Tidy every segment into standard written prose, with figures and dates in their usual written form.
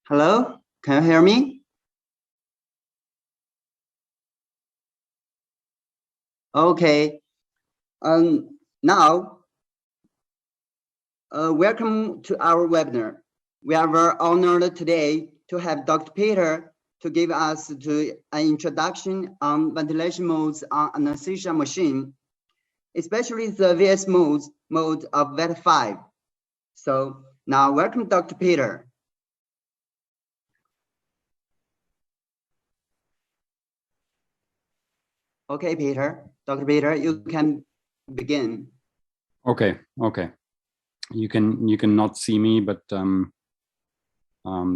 Hello, can you hear me? Okay. Now, welcome to our webinar. We are very honored today to have Dr. Peter to give us an introduction on ventilation modes on anesthesia machine, especially the VS mode of Veta 5. So now, welcome, Dr. Peter. Okay, Dr. Peter, you can begin. Okay. You can not see me, but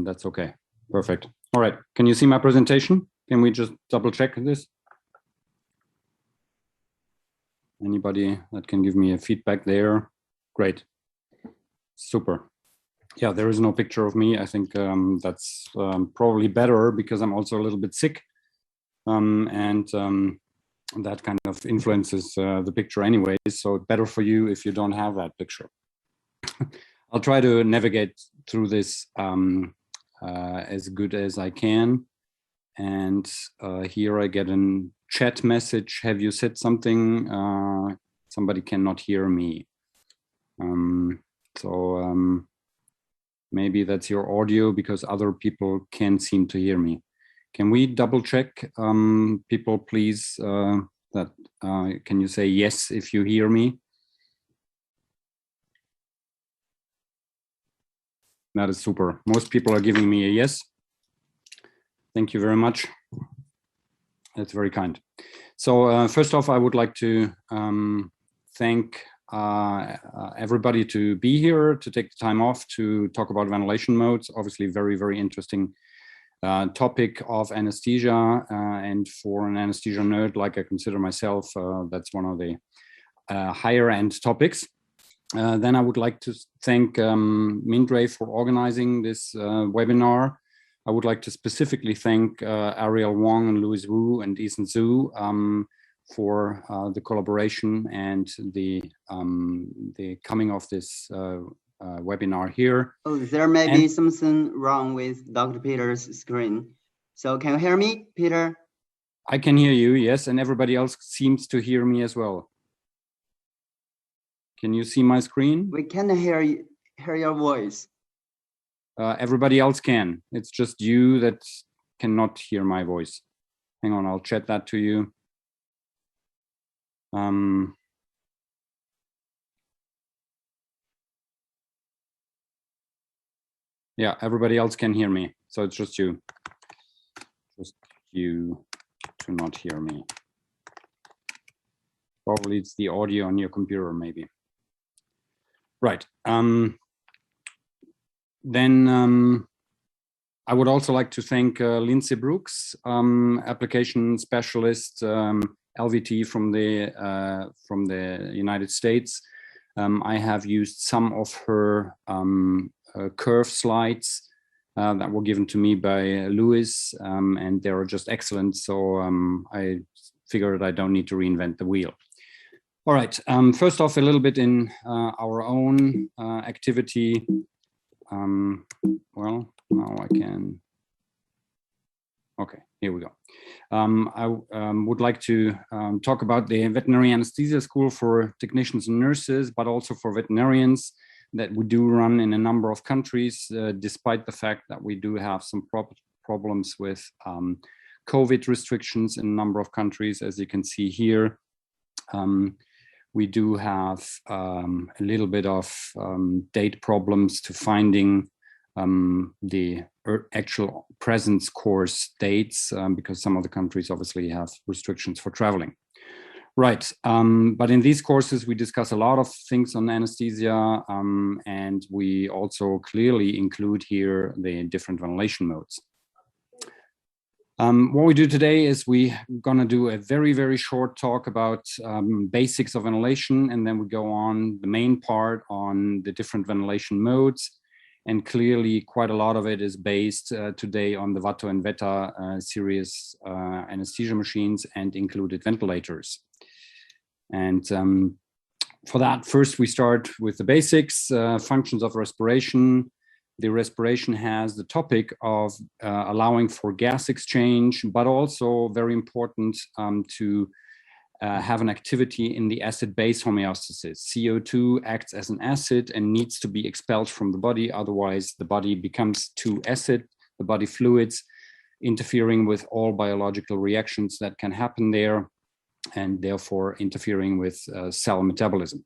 that's okay. Perfect. All right. Can you see my presentation? Can we just double check this? Anybody that can give me a feedback there? Great. Super. Yeah, there is no picture of me. I think that's probably better because I'm also a little bit sick. That kind of influences the picture anyways. So better for you if you don't have that picture. I'll try to navigate through this as good as I can. And here I get a chat message. Have you said something? Somebody cannot hear me. Maybe that's your audio because other people can't seem to hear me. Can we double check, people, please, can you say yes if you hear me? That is super. Most people are giving me a yes. Thank you very much. That's very kind. So first off, I would like to thank everybody to be here, to take the time off to talk about ventilation modes. Obviously, very, very interesting topic of anesthesia, and for an anesthesia nerd like I consider myself, that's one of the higher end topics. Then I would like to thank Mindray for organizing this webinar. I would like to specifically thank Ariel Wong and Louis Wu and Ethan Zhu for the collaboration and the coming of this webinar here. Oh, there may be something wrong with Dr. Peter's screen. So can you hear me, Peter? I can hear you, yes, and everybody else seems to hear me as well. Can you see my screen? We can hear your voice. Everybody else can. It's just you that cannot hear my voice. Hang on, I'll chat that to you. Yeah, everybody else can hear me. So it's just you. Just you to not hear me. Probably it's the audio on your computer, maybe. Right. Then I would also like to thank Lindsay Brooks, application specialist, LVT from the United States. I have used some of her curve slides that were given to me by Louis, and they are just excellent. So I figured I don't need to reinvent the wheel. All right, first off, a little bit in our own activity. Well, now I can. Okay, here we go. I would like to talk about the veterinary anesthesia school for technicians and nurses, but also for veterinarians that we do run in a number of countries, despite the fact that we do have some problems with COVID restrictions in a number of countries. As you can see here, we do have a little bit of date problems to finding the actual presence course dates because some of the countries obviously have restrictions for traveling. Right, but in these courses we discuss a lot of things on anesthesia, and we also clearly include here the different ventilation modes. What we do today is we're gonna do a very, very short talk about basics of ventilation, and then we go on the main part on the different ventilation modes. And clearly quite a lot of it is based today on the Vata and Veta series anesthesia machines and included ventilators. And for that, first we start with the basics, functions of respiration, the respiration has the topic of allowing for gas exchange, but also very important to have an activity in the acid-base homeostasis. CO2 acts as an acid and needs to be expelled from the body, otherwise the body becomes too acid, the body fluids, interfering with all biological reactions that can happen there, and therefore interfering with cell metabolism.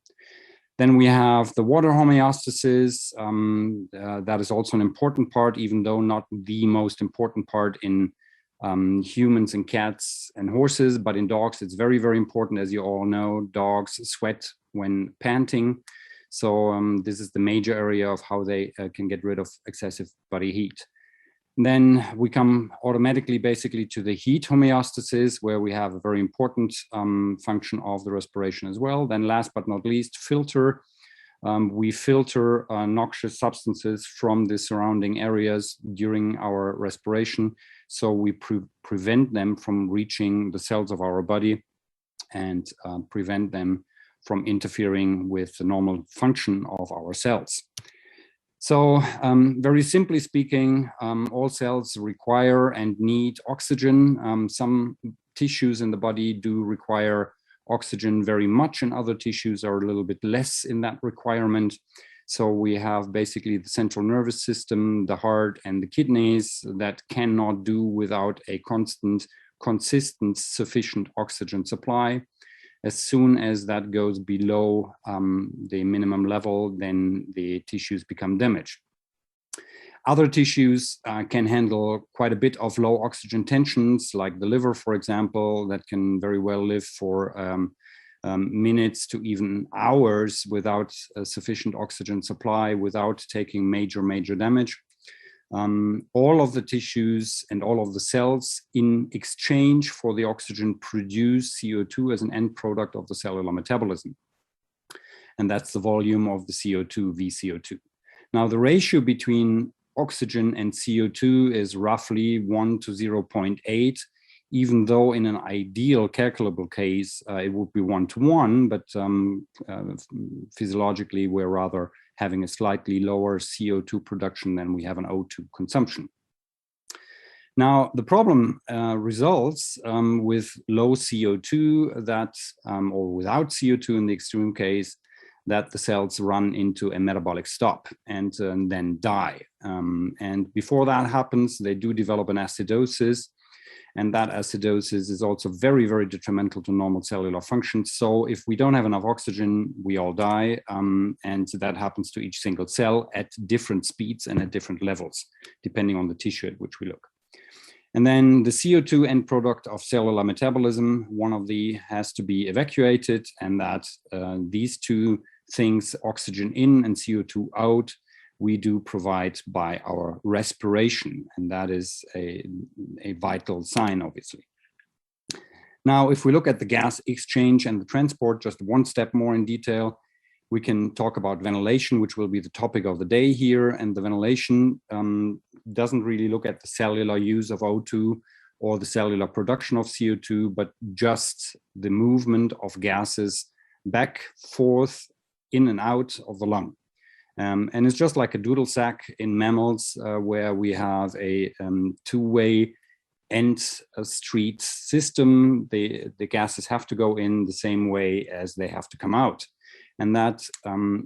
Then we have the water homeostasis. That is also an important part, even though not the most important part in humans and cats and horses, but in dogs it's very, very important. As you all know, dogs sweat when panting. So this is the major area of how they can get rid of excessive body heat. Then we come automatically basically to the heat homeostasis, where we have a very important function of the respiration as well. Then last but not least, filter. We filter noxious substances from the surrounding areas during our respiration. So we prevent them from reaching the cells of our body and prevent them from interfering with the normal function of our cells. So very simply speaking, all cells require and need oxygen. Some tissues in the body do require oxygen very much, and other tissues are a little bit less in that requirement. So we have basically the central nervous system, the heart, and the kidneys that cannot do without a consistent, sufficient oxygen supply. As soon as that goes below the minimum level, then the tissues become damaged. Other tissues can handle quite a bit of low oxygen tensions, like the liver, for example, that can very well live for minutes to even hours without a sufficient oxygen supply, without taking major damage. All of the tissues and all of the cells in exchange for the oxygen produce CO2 as an end product of the cellular metabolism. And that's the volume of the CO2, VCO2. Now the ratio between oxygen and CO2 is roughly 1 to 0.8, even though in an ideal calculable case, it would be 1 to 1, but physiologically we're rather having a slightly lower CO2 production than we have an O2 consumption. Now, the problem results with low CO2 that, or without CO2 in the extreme case, that the cells run into a metabolic stop and then die. And before that happens, they do develop an acidosis. And that acidosis is also very, very detrimental to normal cellular function. So if we don't have enough oxygen, we all die. And that happens to each single cell at different speeds and at different levels, depending on the tissue at which we look. And then the CO2 end product of cellular metabolism, one of the has to be evacuated, and that these two things, oxygen in and CO2 out, we do provide by our respiration, and that is a vital sign, obviously. Now, if we look at the gas exchange and the transport just one step more in detail, we can talk about ventilation, which will be the topic of the day here. And the ventilation doesn't really look at the cellular use of O2 or the cellular production of CO2, but just the movement of gases back, forth, in and out of the lung. And it's just like a doodle sack in mammals where we have a two-way end street system. The gases have to go in the same way as they have to come out. And that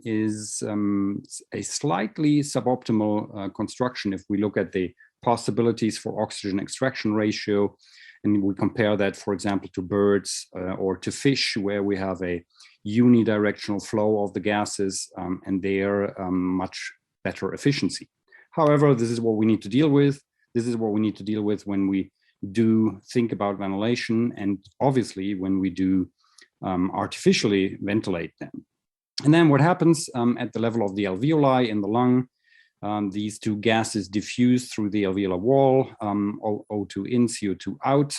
is a slightly suboptimal construction if we look at the possibilities for oxygen extraction ratio. And we compare that, for example, to birds or to fish, where we have a unidirectional flow of the gases and their much better efficiency. However, this is what we need to deal with. This is what we need to deal with when we do think about ventilation, and obviously when we do artificially ventilate them. And then what happens at the level of the alveoli in the lung, these two gases diffuse through the alveolar wall, O2 in, CO2 out.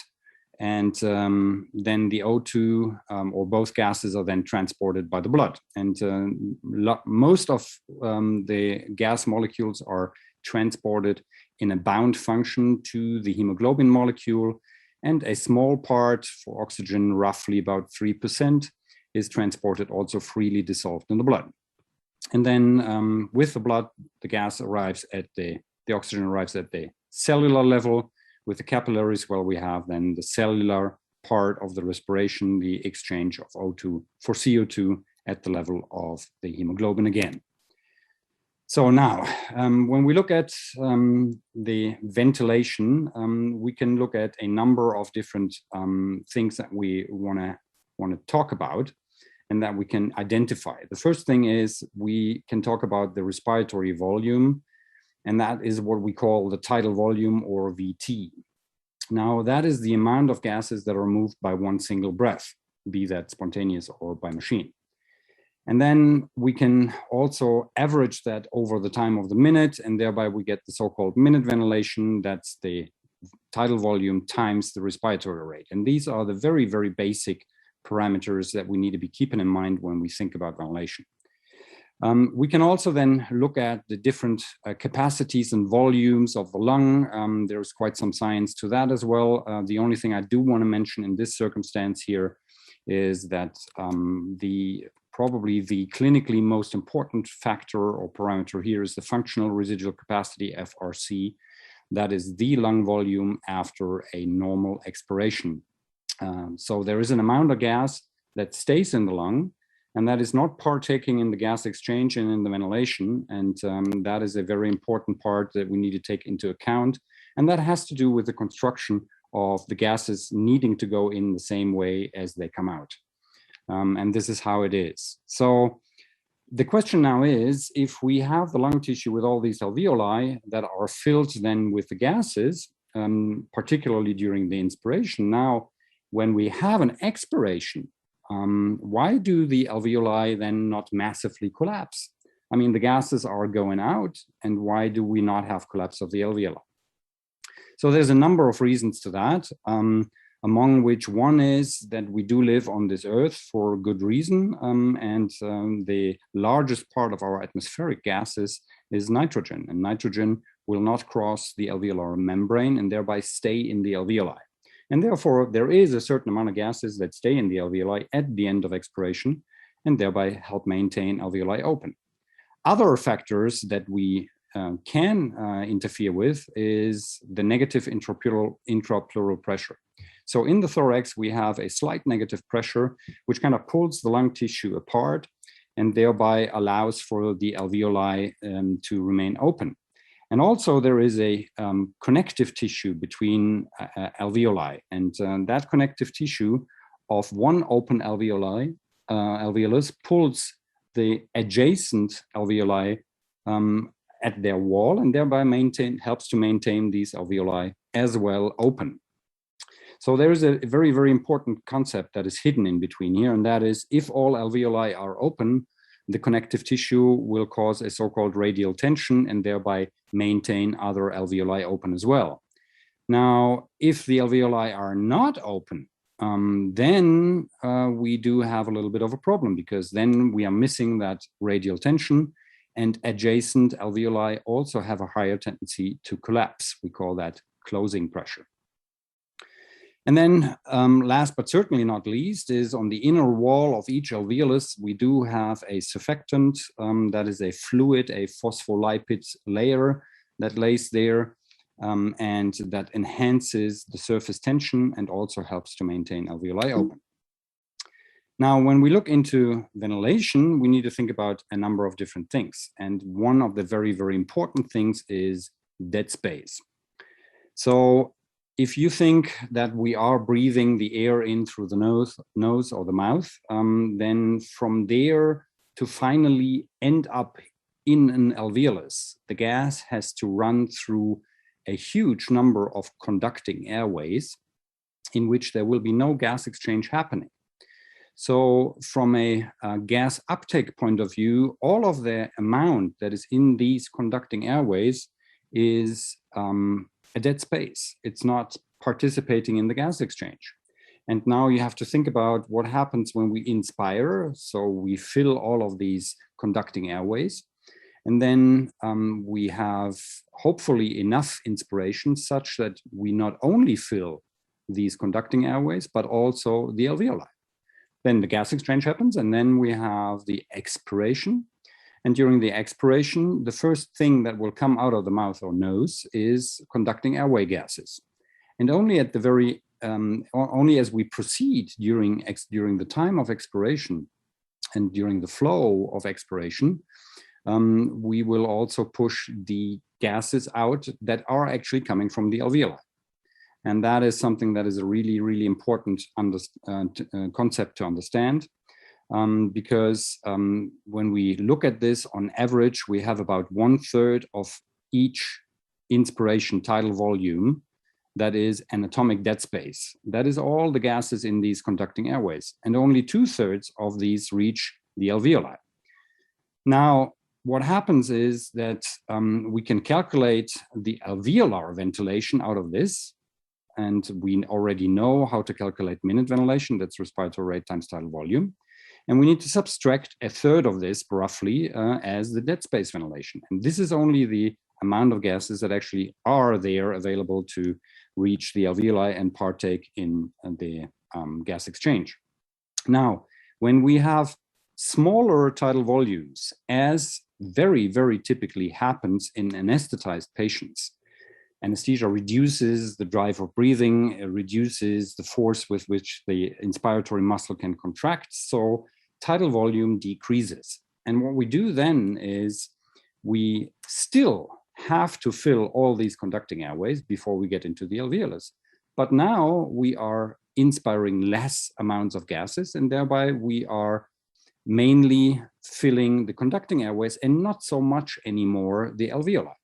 And then the O2 or both gases are then transported by the blood. And most of the gas molecules are transported in a bound function to the hemoglobin molecule. And a small part for oxygen, roughly about 3%, is transported also freely dissolved in the blood. And then with the blood, the gas arrives at the oxygen arrives at the cellular level. With the capillaries, well, we have then the cellular part of the respiration, the exchange of O2 for CO2 at the level of the hemoglobin again. So now, when we look at the ventilation, we can look at a number of different things that we want to talk about and that we can identify. The first thing is we can talk about the respiratory volume, and that is what we call the tidal volume, or VT. Now, that is the amount of gases that are moved by one single breath, be that spontaneous or by machine. And then we can also average that over the time of the minute, and thereby we get the so-called minute ventilation. That's the tidal volume times the respiratory rate. And these are the very, very basic parameters that we need to be keeping in mind when we think about ventilation. We can also then look at the different capacities and volumes of the lung. There's quite some science to that as well. The only thing I do want to mention in this circumstance here is that probably the clinically most important factor or parameter here is the functional residual capacity, FRC. That is the lung volume after a normal expiration. So there is an amount of gas that stays in the lung, and that is not partaking in the gas exchange and in the ventilation. And that is a very important part that we need to take into account. And that has to do with the construction of the gases needing to go in the same way as they come out. And this is how it is. So the question now is, if we have the lung tissue with all these alveoli that are filled then with the gases, particularly during the inspiration, now when we have an expiration, why do the alveoli then not massively collapse? I mean, the gases are going out, and why do we not have collapse of the alveoli? So there's a number of reasons to that, among which one is that we do live on this earth for good reason, and the largest part of our atmospheric gases is nitrogen, and nitrogen will not cross the alveolar membrane and thereby stay in the alveoli. And therefore, there is a certain amount of gases that stay in the alveoli at the end of expiration and thereby help maintain alveoli open. Other factors that we can interfere with is the negative intrapleural pressure. So in the thorax, we have a slight negative pressure, which kind of pulls the lung tissue apart and thereby allows for the alveoli to remain open. And also there is a connective tissue between alveoli, and that connective tissue of one open alveolus pulls the adjacent alveoli at their wall, and thereby helps to maintain these alveoli as well open. So there is a very, very important concept that is hidden in between here, and that is, if all alveoli are open, the connective tissue will cause a so-called radial tension and thereby maintain other alveoli open as well. Now, if the alveoli are not open, then we do have a little bit of a problem, because then we are missing that radial tension, and adjacent alveoli also have a higher tendency to collapse. We call that closing pressure. And then last but certainly not least is on the inner wall of each alveolus, we do have a surfactant that is a fluid, a phospholipid layer that lays there and that enhances the surface tension and also helps to maintain alveoli open. Now, when we look into ventilation, we need to think about a number of different things. And one of the very, very important things is dead space. So if you think that we are breathing the air in through the nose or the mouth, then from there to finally end up in an alveolus, the gas has to run through a huge number of conducting airways in which there will be no gas exchange happening. So from a gas uptake point of view, all of the amount that is in these conducting airways is a dead space. It's not participating in the gas exchange. And now you have to think about what happens when we inspire. So we fill all of these conducting airways. And then we have hopefully enough inspiration such that we not only fill these conducting airways, but also the alveoli. Then the gas exchange happens, and then we have the expiration. And during the expiration, the first thing that will come out of the mouth or nose is conducting airway gases. And only at the very, only as we proceed during the time of expiration and during the flow of expiration, we will also push the gases out that are actually coming from the alveoli. And that is something that is a really, really important concept to understand. Because when we look at this on average, we have about 1/3 of each inspiration tidal volume that is anatomic dead space. That is all the gases in these conducting airways, and only 2/3 of these reach the alveoli. Now, what happens is that we can calculate the alveolar ventilation out of this, and we already know how to calculate minute ventilation, that's respiratory rate times tidal volume. And we need to subtract 1/3 of this roughly as the dead space ventilation. And this is only the amount of gases that actually are there available to reach the alveoli and partake in the gas exchange. Now, when we have smaller tidal volumes, as very, very typically happens in anesthetized patients, anesthesia reduces the drive of breathing, it reduces the force with which the inspiratory muscle can contract, so tidal volume decreases. And what we do then is we still have to fill all these conducting airways before we get into the alveolus. But now we are inspiring less amounts of gases, and thereby we are mainly filling the conducting airways and not so much anymore the alveoli.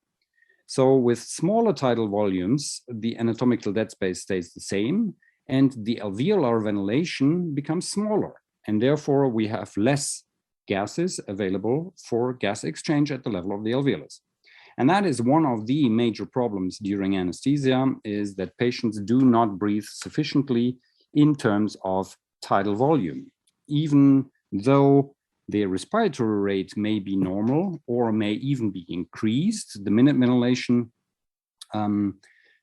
So with smaller tidal volumes, the anatomical dead space stays the same, and the alveolar ventilation becomes smaller. And therefore, we have less gases available for gas exchange at the level of the alveolus. And that is one of the major problems during anesthesia, is that patients do not breathe sufficiently in terms of tidal volume, even though their respiratory rate may be normal or may even be increased. The minute ventilation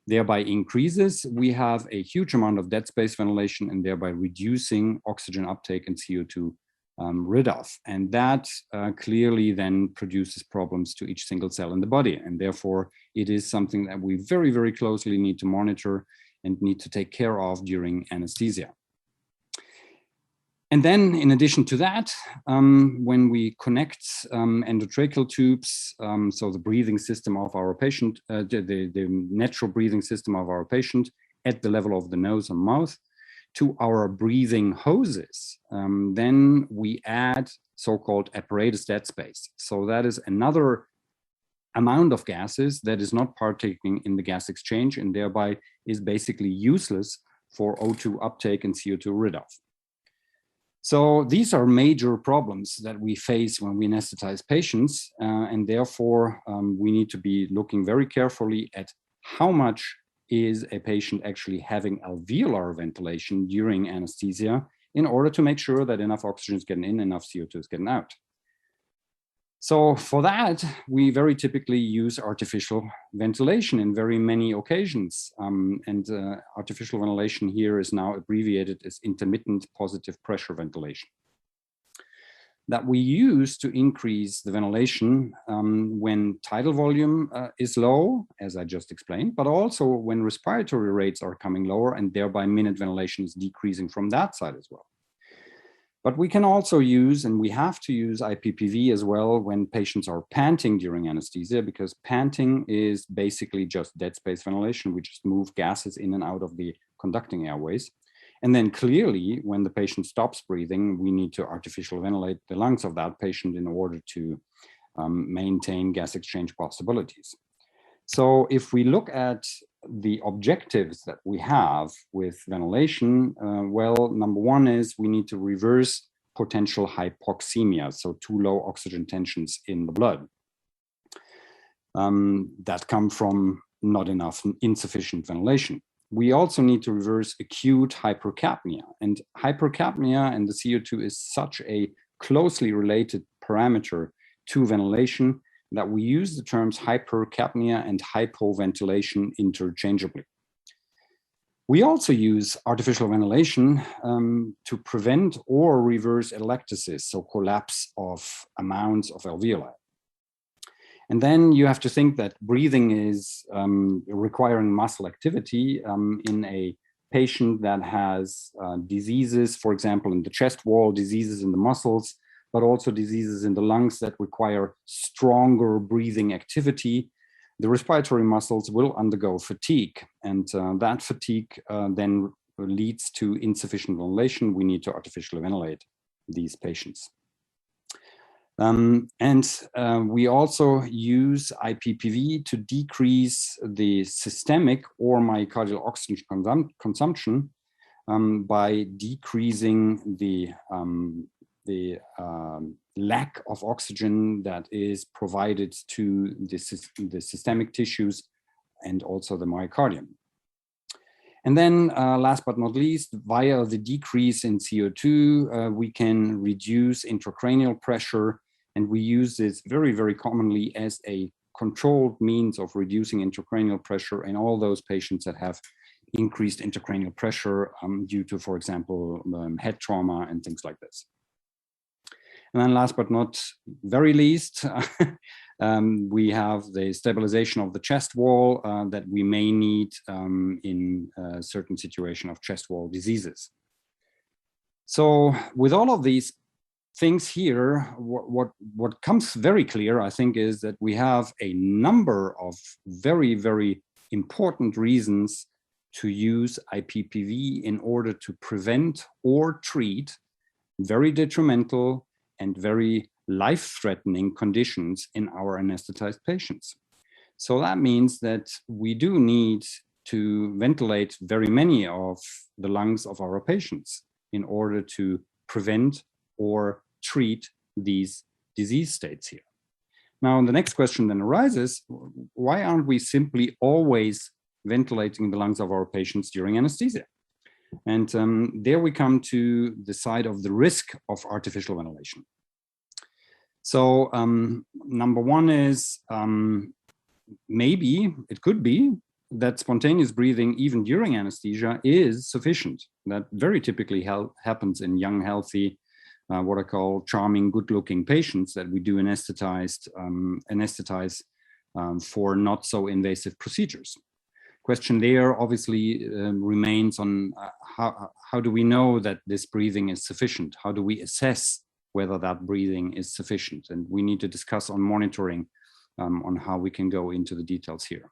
thereby increases. We have a huge amount of dead space ventilation and thereby reducing oxygen uptake and CO2 rid-off. And that clearly then produces problems to each single cell in the body. And therefore, it is something that we very, very closely need to monitor and need to take care of during anesthesia. And then, in addition to that, when we connect endotracheal tubes, so the breathing system of our patient, the natural breathing system of our patient at the level of the nose and mouth, to our breathing hoses, then we add so-called apparatus dead space. So that is another amount of gases that is not partaking in the gas exchange and thereby is basically useless for O2 uptake and CO2 rid-off. So these are major problems that we face when we anesthetize patients, and therefore we need to be looking very carefully at how much is a patient actually having alveolar ventilation during anesthesia in order to make sure that enough oxygen is getting in, enough CO2 is getting out. So for that, we very typically use artificial ventilation in very many occasions. Artificial ventilation here is now abbreviated as intermittent positive pressure ventilation, that we use to increase the ventilation when tidal volume is low, as I just explained, but also when respiratory rates are coming lower and thereby minute ventilation is decreasing from that side as well. But we can also use, and we have to use IPPV as well when patients are panting during anesthesia, because panting is basically just dead space ventilation. We just move gases in and out of the conducting airways. And then clearly, when the patient stops breathing, we need to artificially ventilate the lungs of that patient in order to maintain gas exchange possibilities. So if we look at the objectives that we have with ventilation, well, number one is we need to reverse potential hypoxemia, so too low oxygen tensions in the blood that come from not enough, insufficient ventilation. We also need to reverse acute hypercapnia, and hypercapnia and the CO2 is such a closely related parameter to ventilation that we use the terms hypercapnia and hypoventilation interchangeably. We also use artificial ventilation to prevent or reverse atelectasis, so collapse of amounts of alveoli. And then you have to think that breathing is requiring muscle activity in a patient that has diseases, for example, in the chest wall, diseases in the muscles, but also diseases in the lungs that require stronger breathing activity. The respiratory muscles will undergo fatigue, and that fatigue then leads to insufficient ventilation. We need to artificially ventilate these patients. We also use IPPV to decrease the systemic or myocardial oxygen consumption by decreasing the lack of oxygen that is provided to the systemic tissues and also the myocardium. And then last but not least, via the decrease in CO2, we can reduce intracranial pressure, and we use this very, very commonly as a controlled means of reducing intracranial pressure in all those patients that have increased intracranial pressure due to, for example, head trauma and things like this. And then last but not very least, we have the stabilization of the chest wall that we may need in a certain situation of chest wall diseases. So with all of these things here, what comes very clear, I think, is that we have a number of very, very important reasons to use IPPV in order to prevent or treat very detrimental and very life-threatening conditions in our anesthetized patients. So that means that we do need to ventilate very many of the lungs of our patients in order to prevent or treat these disease states here. Now, the next question then arises, why aren't we simply always ventilating the lungs of our patients during anesthesia? And there we come to the side of the risk of artificial ventilation. So number one is maybe it could be that spontaneous breathing even during anesthesia is sufficient. That very typically happens in young, healthy, what I call charming, good-looking patients that we do anesthetize for not so invasive procedures. Question there obviously remains on how do we know that this breathing is sufficient? How do we assess whether that breathing is sufficient? And we need to discuss on monitoring on how we can go into the details here.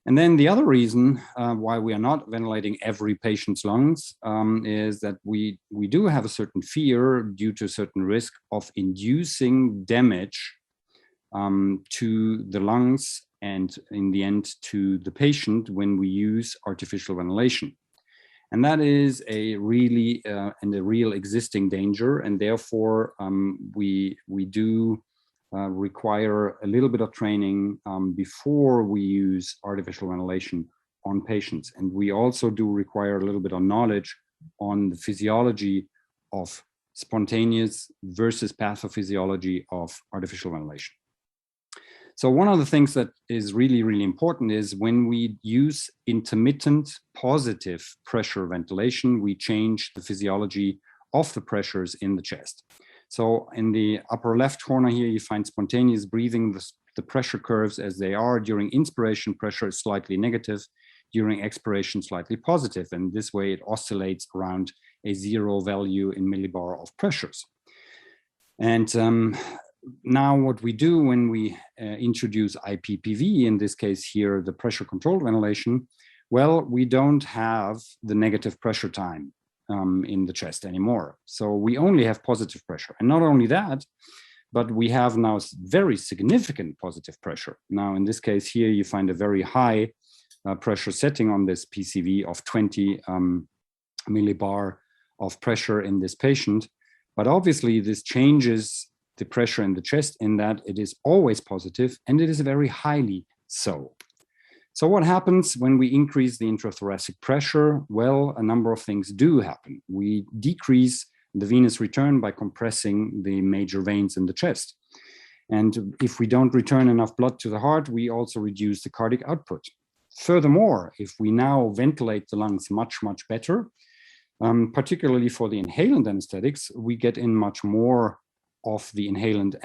And then the other reason why we are not ventilating every patient's lungs is that we do have a certain fear due to a certain risk of inducing damage to the lungs and in the end to the patient when we use artificial ventilation. And that is a really and a real existing danger, and therefore we do require a little bit of training before we use artificial ventilation on patients. And we also do require a little bit of knowledge on the physiology of spontaneous versus pathophysiology of artificial ventilation. So one of the things that is really, really important is when we use intermittent positive pressure ventilation, we change the physiology of the pressures in the chest. So in the upper left corner here, you find spontaneous breathing. The pressure curves as they are. During inspiration, pressure is slightly negative. During expiration, slightly positive. And this way it oscillates around a 0 value in millibar of pressures. And now what we do when we introduce IPPV, in this case here, the pressure controlled ventilation, well, we don't have the negative pressure time in the chest anymore. So we only have positive pressure. And not only that, but we have now very significant positive pressure. Now, in this case here, you find a very high pressure setting on this PCV of 20 millibar of pressure in this patient. But obviously, this changes the pressure in the chest in that it is always positive and it is very highly so. So what happens when we increase the intrathoracic pressure? Well, a number of things do happen. We decrease the venous return by compressing the major veins in the chest. And if we don't return enough blood to the heart, we also reduce the cardiac output. Furthermore, if we now ventilate the lungs much, much better, particularly for the inhalant anesthetics, we get in much more of the inhalant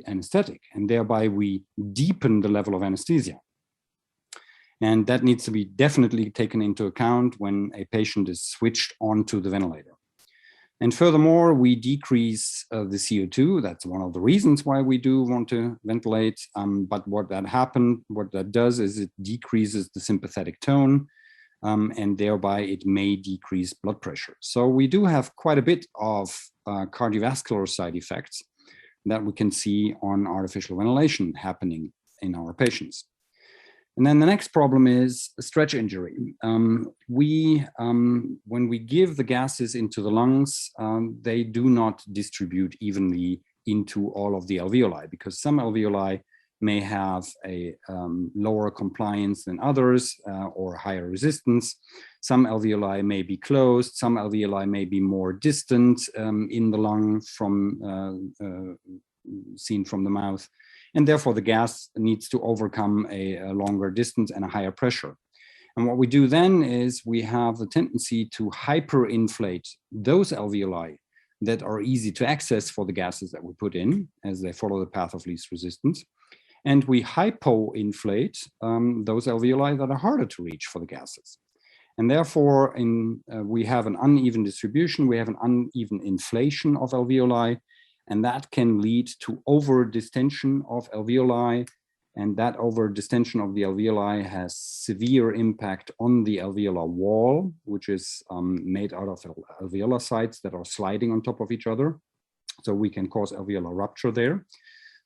anesthetic, and thereby we deepen the level of anesthesia. And that needs to be definitely taken into account when a patient is switched onto the ventilator. And furthermore, we decrease the CO2. That's one of the reasons why we do want to ventilate. But what that does is it decreases the sympathetic tone, and thereby it may decrease blood pressure. So we do have quite a bit of cardiovascular side effects that we can see on artificial ventilation happening in our patients. And then the next problem is stretch injury. When we give the gases into the lungs, they do not distribute evenly into all of the alveoli, because some alveoli may have a lower compliance than others or higher resistance. Some alveoli may be closed, some alveoli may be more distant in the lung from seen from the mouth. And therefore the gas needs to overcome a longer distance and a higher pressure. And what we do then is we have the tendency to hyperinflate those alveoli that are easy to access for the gases that we put in, as they follow the path of least resistance. And we hypoinflate those alveoli that are harder to reach for the gases. And therefore, we have an uneven distribution, we have an uneven inflation of alveoli, and that can lead to over-distension of alveoli, and that over-distension of the alveoli has severe impact on the alveolar wall, which is made out of alveolar sites that are sliding on top of each other. So we can cause alveolar rupture there.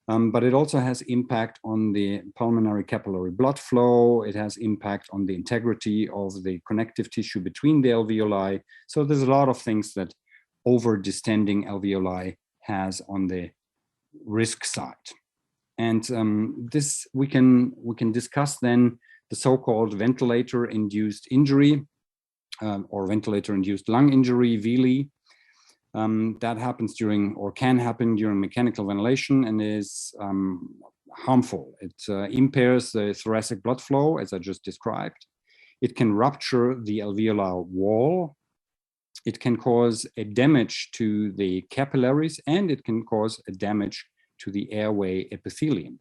But it also has impact on the pulmonary capillary blood flow. It has impact on the integrity of the connective tissue between the alveoli. So there's a lot of things that over-distending alveoli has on the risk side. And this we can discuss then the so-called ventilator-induced injury or ventilator-induced lung injury, VLI. That happens during, or can happen during, mechanical ventilation and is harmful. It impairs the thoracic blood flow, as I just described. It can rupture the alveolar wall. It can cause a damage to the capillaries, and it can cause a damage to the airway epithelium.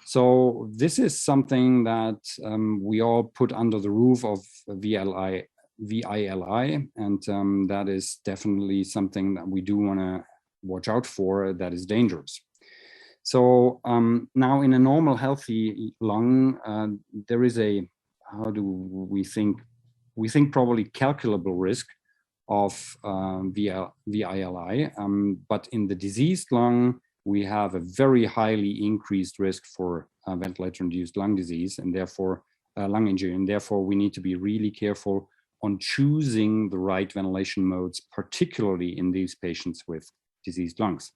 So this is something that we all put under the roof of VILI, and that is definitely something that we do want to watch out for, that is dangerous. So now in a normal healthy lung, there is a, how do we think probably calculable risk of VILI, but in the diseased lung, we have a very highly increased risk for ventilator-induced lung disease and therefore lung injury, and therefore we need to be really careful on choosing the right ventilation modes, particularly in these patients with diseased lungs.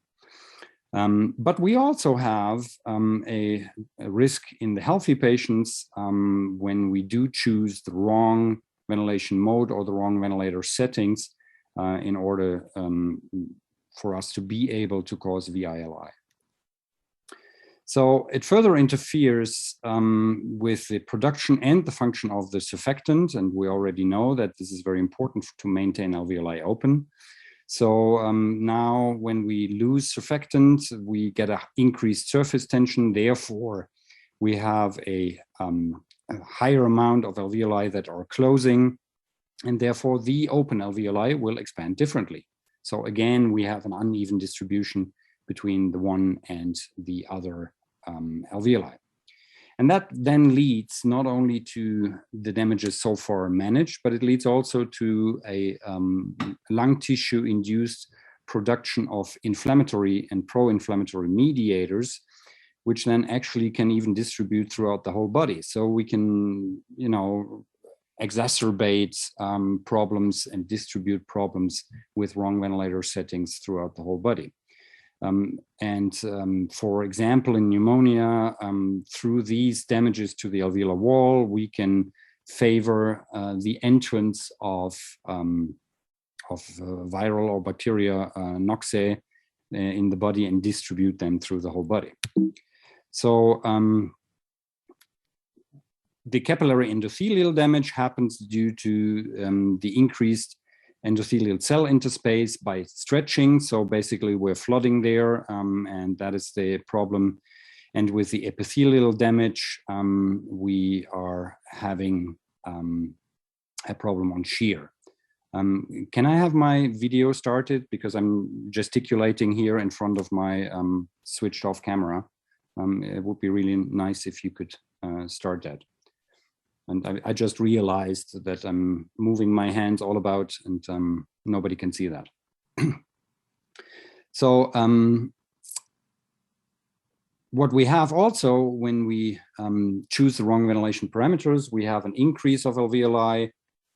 But we also have a risk in the healthy patients when we do choose the wrong ventilation mode or the wrong ventilator settings in order for us to be able to cause VILI. So it further interferes with the production and the function of the surfactant, and we already know that this is very important to maintain alveoli open. So now when we lose surfactant, we get an increased surface tension. Therefore, we have a higher amount of alveoli that are closing, and therefore the open alveoli will expand differently. So again, we have an uneven distribution between the one and the other alveoli. And that then leads not only to the damages so far managed, but it leads also to a lung tissue induced production of inflammatory and pro-inflammatory mediators, which then actually can even distribute throughout the whole body. So we can, you know, exacerbate problems and distribute problems with wrong ventilator settings throughout the whole body. For example, in pneumonia, through these damages to the alveolar wall, we can favor the entrance of viral or bacteria noxae in the body and distribute them through the whole body. So the capillary endothelial damage happens due to the increased endothelial cell interface by stretching. So basically we're flooding there, and that is the problem. And with the epithelial damage, we are having a problem on shear. Can I have my video started? Because I'm gesticulating here in front of my switched off camera. It would be really nice if you could start that. And I just realized that I'm moving my hands all about and nobody can see that. So what we have also when we choose the wrong ventilation parameters, we have an increase of alveoli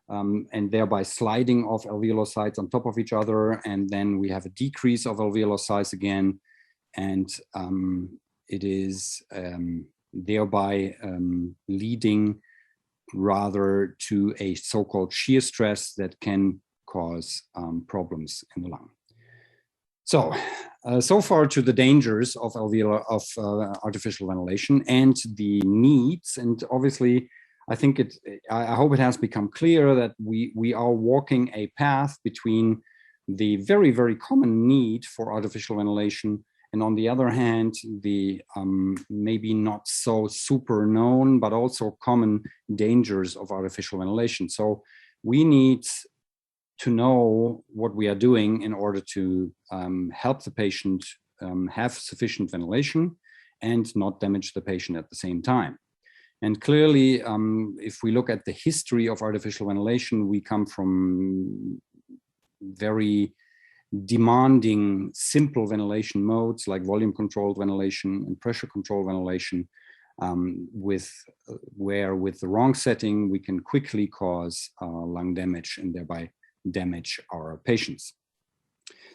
and thereby sliding of alveolar sites on top of each other. And then we have a decrease of alveolar size again. And it is thereby leading rather to a so-called shear stress that can cause problems in the lung. So, so far to the dangers of artificial ventilation and the needs. And obviously, I think I hope it has become clear that we are walking a path between the very, very common need for artificial ventilation and on the other hand, the maybe not so super known, but also common dangers of artificial ventilation. So we need to know what we are doing in order to help the patient have sufficient ventilation and not damage the patient at the same time. And clearly, if we look at the history of artificial ventilation, we come from very demanding simple ventilation modes like volume controlled ventilation and pressure controlled ventilation, where with the wrong setting we can quickly cause lung damage and thereby damage our patients.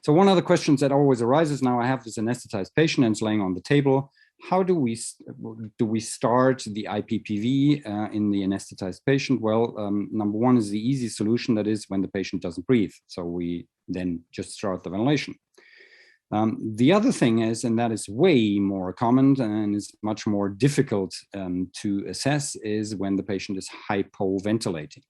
So one of the questions that always arises now, I have this anesthetized patient and it's laying on the table. How do we start the IPPV in the anesthetized patient? Well, number one is the easy solution, that is when the patient doesn't breathe. So we then just start the ventilation. The other thing is, and that is way more common and is much more difficult to assess, is when the patient is hypoventilating.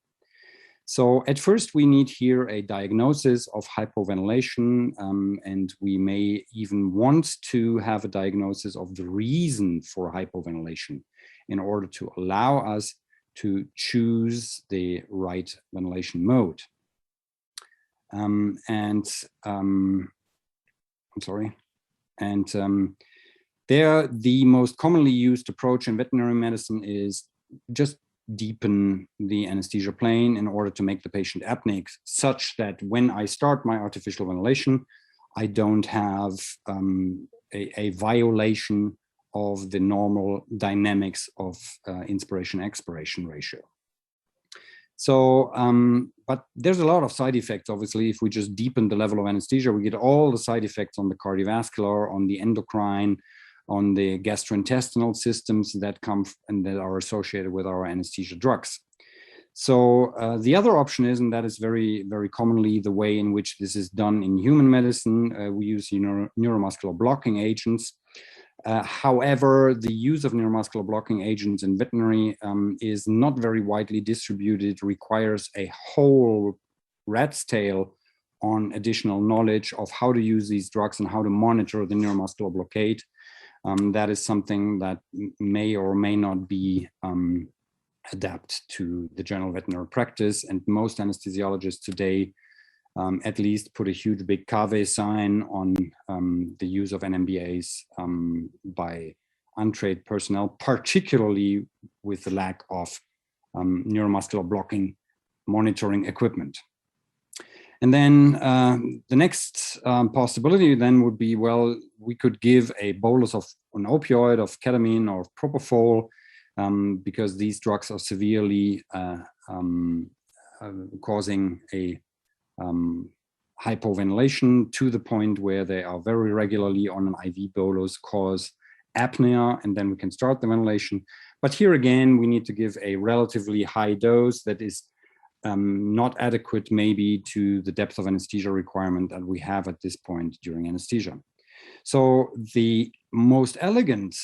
So at first we need here a diagnosis of hypoventilation, and we may even want to have a diagnosis of the reason for hypoventilation in order to allow us to choose the right ventilation mode. There, the most commonly used approach in veterinary medicine is just deepen the anesthesia plane in order to make the patient apneic, such that when I start my artificial ventilation, I don't have a violation of the normal dynamics of inspiration-expiration ratio. So, but there's a lot of side effects, obviously. If we just deepen the level of anesthesia, we get all the side effects on the cardiovascular, on the endocrine, on the gastrointestinal systems that come and that are associated with our anesthesia drugs. So the other option is, and that is very, very commonly the way in which this is done in human medicine, we use neuromuscular blocking agents. However, the use of neuromuscular blocking agents in veterinary is not very widely distributed, requires a whole rat's tail on additional knowledge of how to use these drugs and how to monitor the neuromuscular blockade. That is something that may or may not be adapted to the general veterinary practice. And most anesthesiologists today at least put a huge big cave sign on the use of NMBAs by untrained personnel, particularly with the lack of neuromuscular blocking monitoring equipment. And then the next possibility then would be, well, we could give a bolus of an opioid, of ketamine or propofol, because these drugs are severely causing a hypoventilation to the point where they are very regularly on an IV bolus, cause apnea, and then we can start the ventilation. But here again, we need to give a relatively high dose that is not adequate maybe to the depth of anesthesia requirement that we have at this point during anesthesia. So the most elegant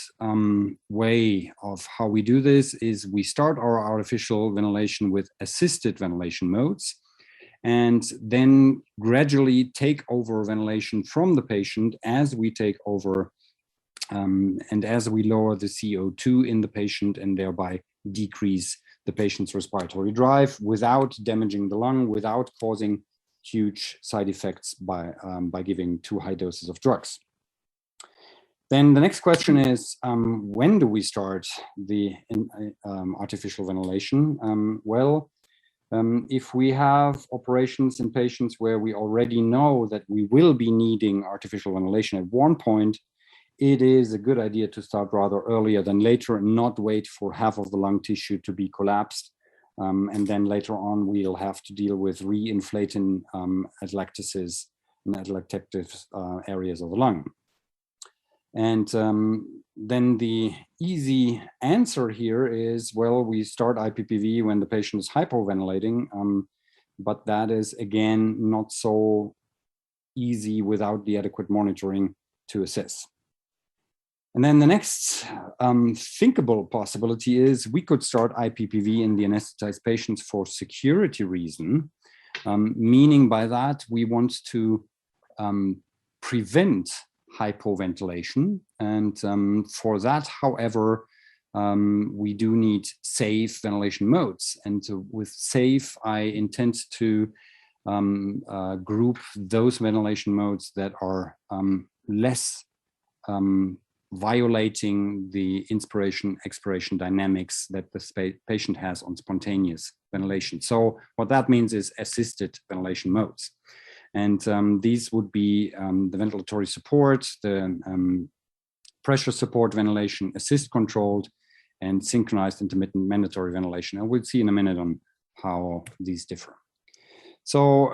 way of how we do this is we start our artificial ventilation with assisted ventilation modes, and then gradually take over ventilation from the patient as we take over and as we lower the CO2 in the patient and thereby decrease the patient's respiratory drive without damaging the lung, without causing huge side effects by giving too high doses of drugs. Then the next question is, when do we start the artificial ventilation? If we have operations in patients where we already know that we will be needing artificial ventilation at one point, it is a good idea to start rather earlier than later and not wait for half of the lung tissue to be collapsed. And then later on, we'll have to deal with re-inflating atelectasis and atelectative areas of the lung. And then the easy answer here is, well, we start IPPV when the patient is hypoventilating, but that is, again, not so easy without the adequate monitoring to assess. And then the next thinkable possibility is we could start IPPV in the anesthetized patients for security reason, meaning by that we want to prevent hypoventilation. And for that, however, we do need safe ventilation modes. And with safe, I intend to group those ventilation modes that are less violating the inspiration-expiration dynamics that the patient has on spontaneous ventilation. So what that means is assisted ventilation modes. And these would be the ventilatory support, the pressure support ventilation, assist controlled, and synchronized intermittent mandatory ventilation. And we'll see in a minute on how these differ. So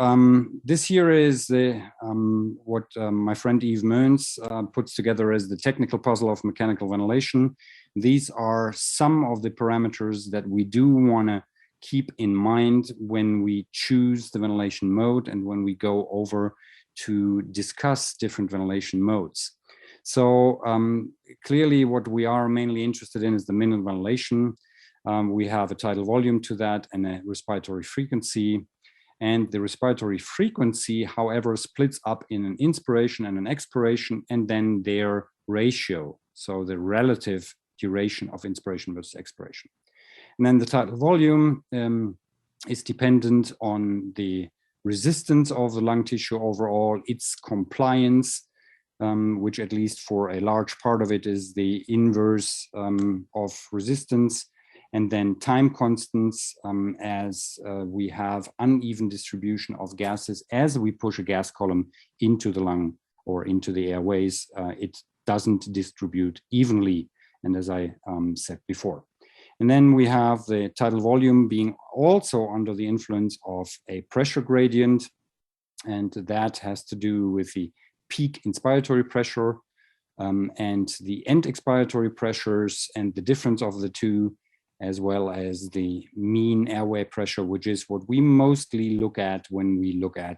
this here is what my friend Yves Meuns puts together as the technical puzzle of mechanical ventilation. These are some of the parameters that we do want to keep in mind when we choose the ventilation mode and when we go over to discuss different ventilation modes. So clearly what we are mainly interested in is the minute ventilation. We have a tidal volume to that and a respiratory frequency. And the respiratory frequency, however, splits up in an inspiration and an expiration, and then their ratio, so the relative duration of inspiration versus expiration. And then the tidal volume is dependent on the resistance of the lung tissue overall, its compliance, which at least for a large part of it is the inverse of resistance. And then time constants, as we have uneven distribution of gases. As we push a gas column into the lung or into the airways, it doesn't distribute evenly, and as I said before. And then we have the tidal volume being also under the influence of a pressure gradient, and that has to do with the peak inspiratory pressure and the end expiratory pressures and the difference of the two, as well as the mean airway pressure, which is what we mostly look at when we look at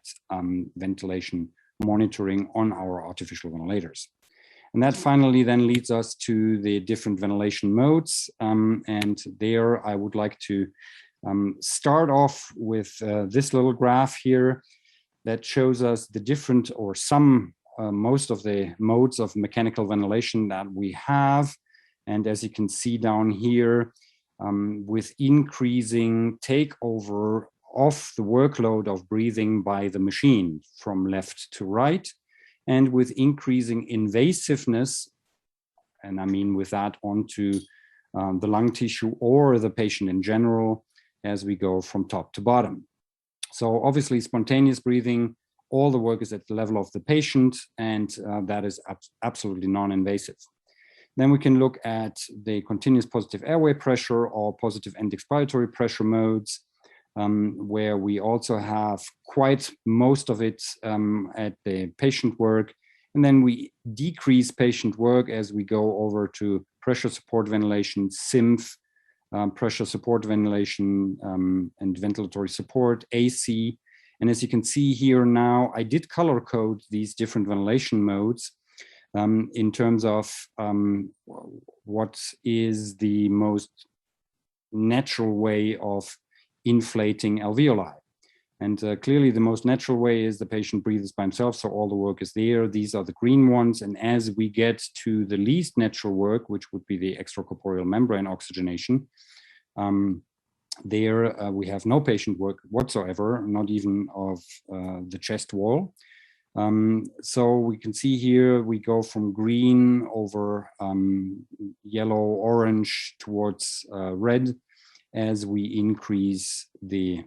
ventilation monitoring on our artificial ventilators. And that finally then leads us to the different ventilation modes. And there I would like to start off with this little graph here that shows us the different or most of the modes of mechanical ventilation that we have. And as you can see down here, with increasing takeover of the workload of breathing by the machine from left to right, and with increasing invasiveness, and I mean with that onto the lung tissue or the patient in general, as we go from top to bottom. So obviously spontaneous breathing, all the work is at the level of the patient, and that is absolutely non-invasive. Then we can look at the continuous positive airway pressure or positive end expiratory pressure modes, where we also have quite most of it at the patient work. And then we decrease patient work as we go over to pressure support ventilation, SIMF, pressure support ventilation, and ventilatory support, AC. And as you can see here now, I did color code these different ventilation modes in terms of what is the most natural way of inflating alveoli. And clearly the most natural way is the patient breathes by himself, so all the work is there. These are the green ones, and as we get to the least natural work, which would be the extracorporeal membrane oxygenation, there we have no patient work whatsoever, not even of the chest wall. So we can see here we go from green over yellow, orange towards red as we increase the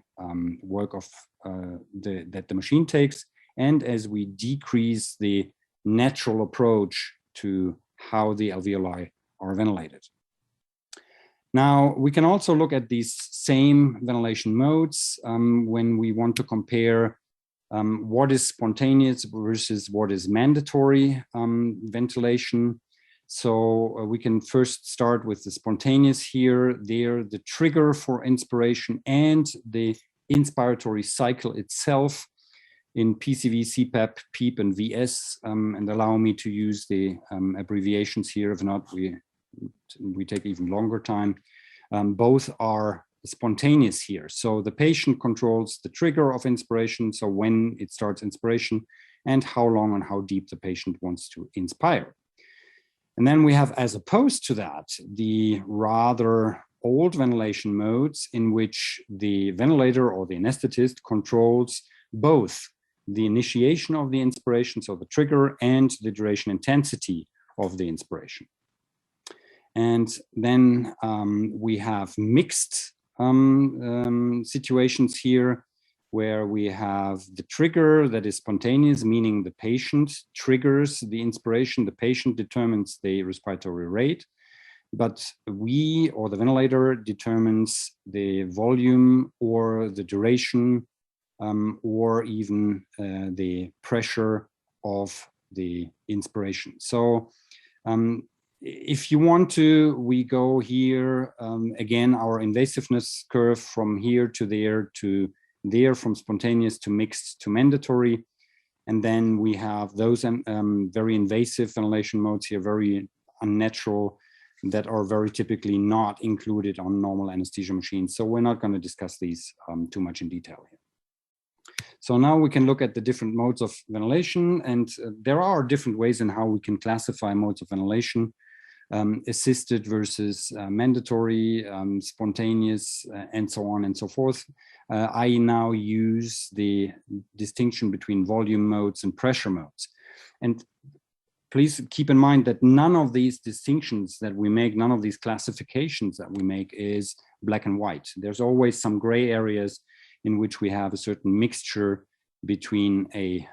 work of that the machine takes, and as we decrease the natural approach to how the alveoli are ventilated. Now, we can also look at these same ventilation modes when we want to compare what is spontaneous versus what is mandatory ventilation. So we can first start with the spontaneous here. There, the trigger for inspiration and the inspiratory cycle itself in PCV, CPAP, PEEP, and VS, and allow me to use the abbreviations here. If not, we take even longer time. Both are spontaneous here. So the patient controls the trigger of inspiration, so when it starts inspiration, and how long and how deep the patient wants to inspire. And then we have, as opposed to that, the rather old ventilation modes in which the ventilator or the anesthetist controls both the initiation of the inspiration, so the trigger, and the duration intensity of the inspiration. And then we have mixed situations here where we have the trigger that is spontaneous, meaning the patient triggers the inspiration, the patient determines the respiratory rate, but we or the ventilator determines the volume or the duration or even the pressure of the inspiration. So if you want to, we go here, again, our invasiveness curve from here to there, from spontaneous to mixed to mandatory. And then we have those very invasive ventilation modes here, very unnatural, that are very typically not included on normal anesthesia machines. So we're not going to discuss these too much in detail here. So now we can look at the different modes of ventilation, and there are different ways in how we can classify modes of ventilation. Assisted versus mandatory, spontaneous, and so on and so forth. I now use the distinction between volume modes and pressure modes. And please keep in mind that none of these distinctions that we make, none of these classifications that we make is black and white. There's always some gray areas in which we have a certain mixture between a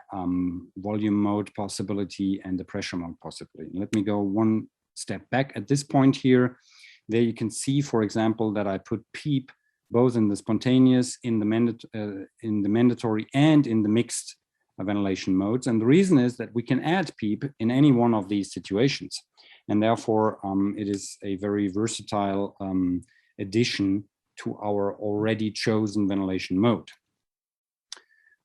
volume mode possibility and the pressure mode possibility. Let me go one step back at this point here. There you can see, for example, that I put PEEP both in the spontaneous, in the mandatory, and in the mixed ventilation modes. And the reason is that we can add PEEP in any one of these situations. And therefore, it is a very versatile addition to our already chosen ventilation mode.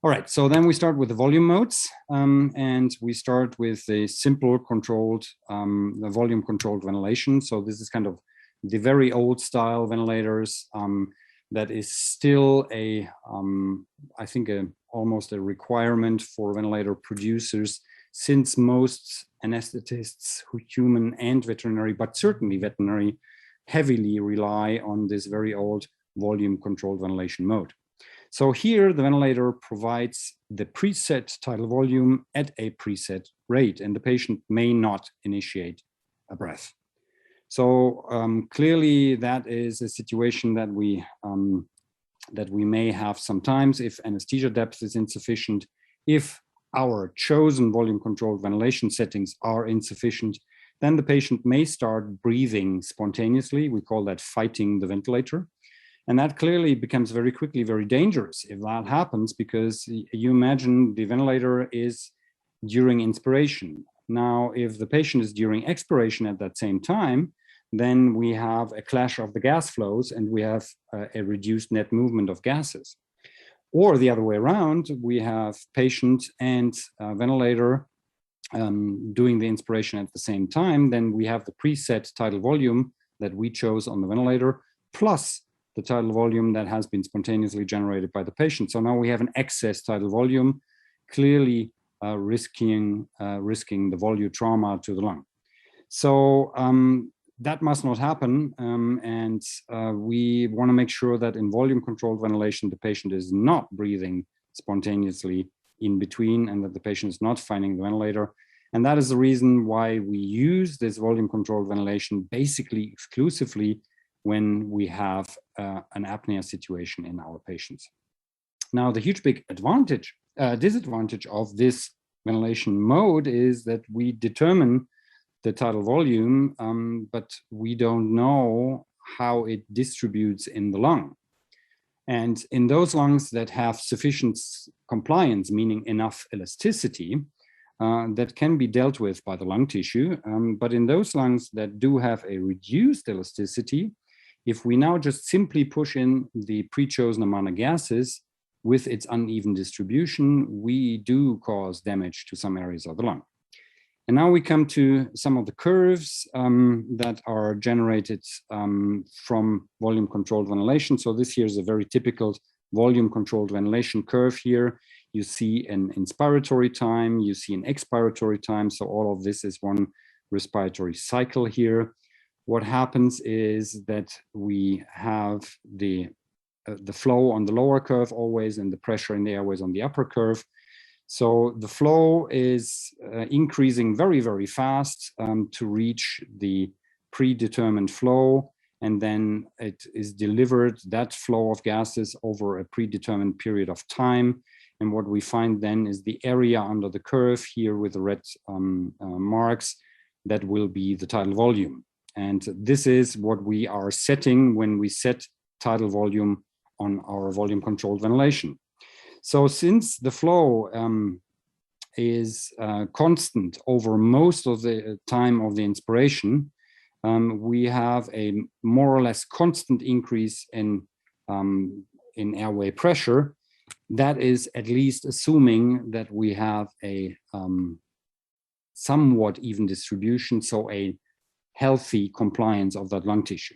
All right, so then we start with the volume modes, and we start with a simple controlled, the volume controlled ventilation. So this is kind of the very old style ventilators that is still a, I think, almost a requirement for ventilator producers, since most anesthetists, human and veterinary, but certainly veterinary, heavily rely on this very old volume controlled ventilation mode. So here the ventilator provides the preset tidal volume at a preset rate, and the patient may not initiate a breath. So clearly that is a situation that we may have sometimes if anesthesia depth is insufficient. If our chosen volume controlled ventilation settings are insufficient, then the patient may start breathing spontaneously. We call that fighting the ventilator. And that clearly becomes very quickly very dangerous if that happens, because you imagine the ventilator is during inspiration. Now, if the patient is during expiration at that same time, then we have a clash of the gas flows and we have a reduced net movement of gases. Or the other way around, we have patient and ventilator doing the inspiration at the same time, then we have the preset tidal volume that we chose on the ventilator, plus the tidal volume that has been spontaneously generated by the patient. So now we have an excess tidal volume, clearly risking the volume trauma to the lung. So that must not happen, and we want to make sure that in volume-controlled ventilation, the patient is not breathing spontaneously in between, and that the patient is not finding the ventilator. And that is the reason why we use this volume-controlled ventilation basically exclusively when we have an apnea situation in our patients. Now, the huge big disadvantage of this ventilation mode is that we determine the tidal volume, but we don't know how it distributes in the lung. And in those lungs that have sufficient compliance, meaning enough elasticity, that can be dealt with by the lung tissue. But in those lungs that do have a reduced elasticity, if we now just simply push in the pre-chosen amount of gases with its uneven distribution, we do cause damage to some areas of the lung. And now we come to some of the curves that are generated from volume-controlled ventilation. So this here is a very typical volume-controlled ventilation curve here. You see an inspiratory time, you see an expiratory time. So all of this is one respiratory cycle here. What happens is that we have the flow on the lower curve always and the pressure in the airways on the upper curve. So the flow is increasing very, very fast to reach the predetermined flow, and then it is delivered, that flow of gases, over a predetermined period of time. And what we find then is the area under the curve here with the red marks, that will be the tidal volume. And this is what we are setting when we set tidal volume on our volume-controlled ventilation. So since the flow is constant over most of the time of the inspiration, we have a more or less constant increase in airway pressure. That is at least assuming that we have a somewhat even distribution, so a healthy compliance of that lung tissue.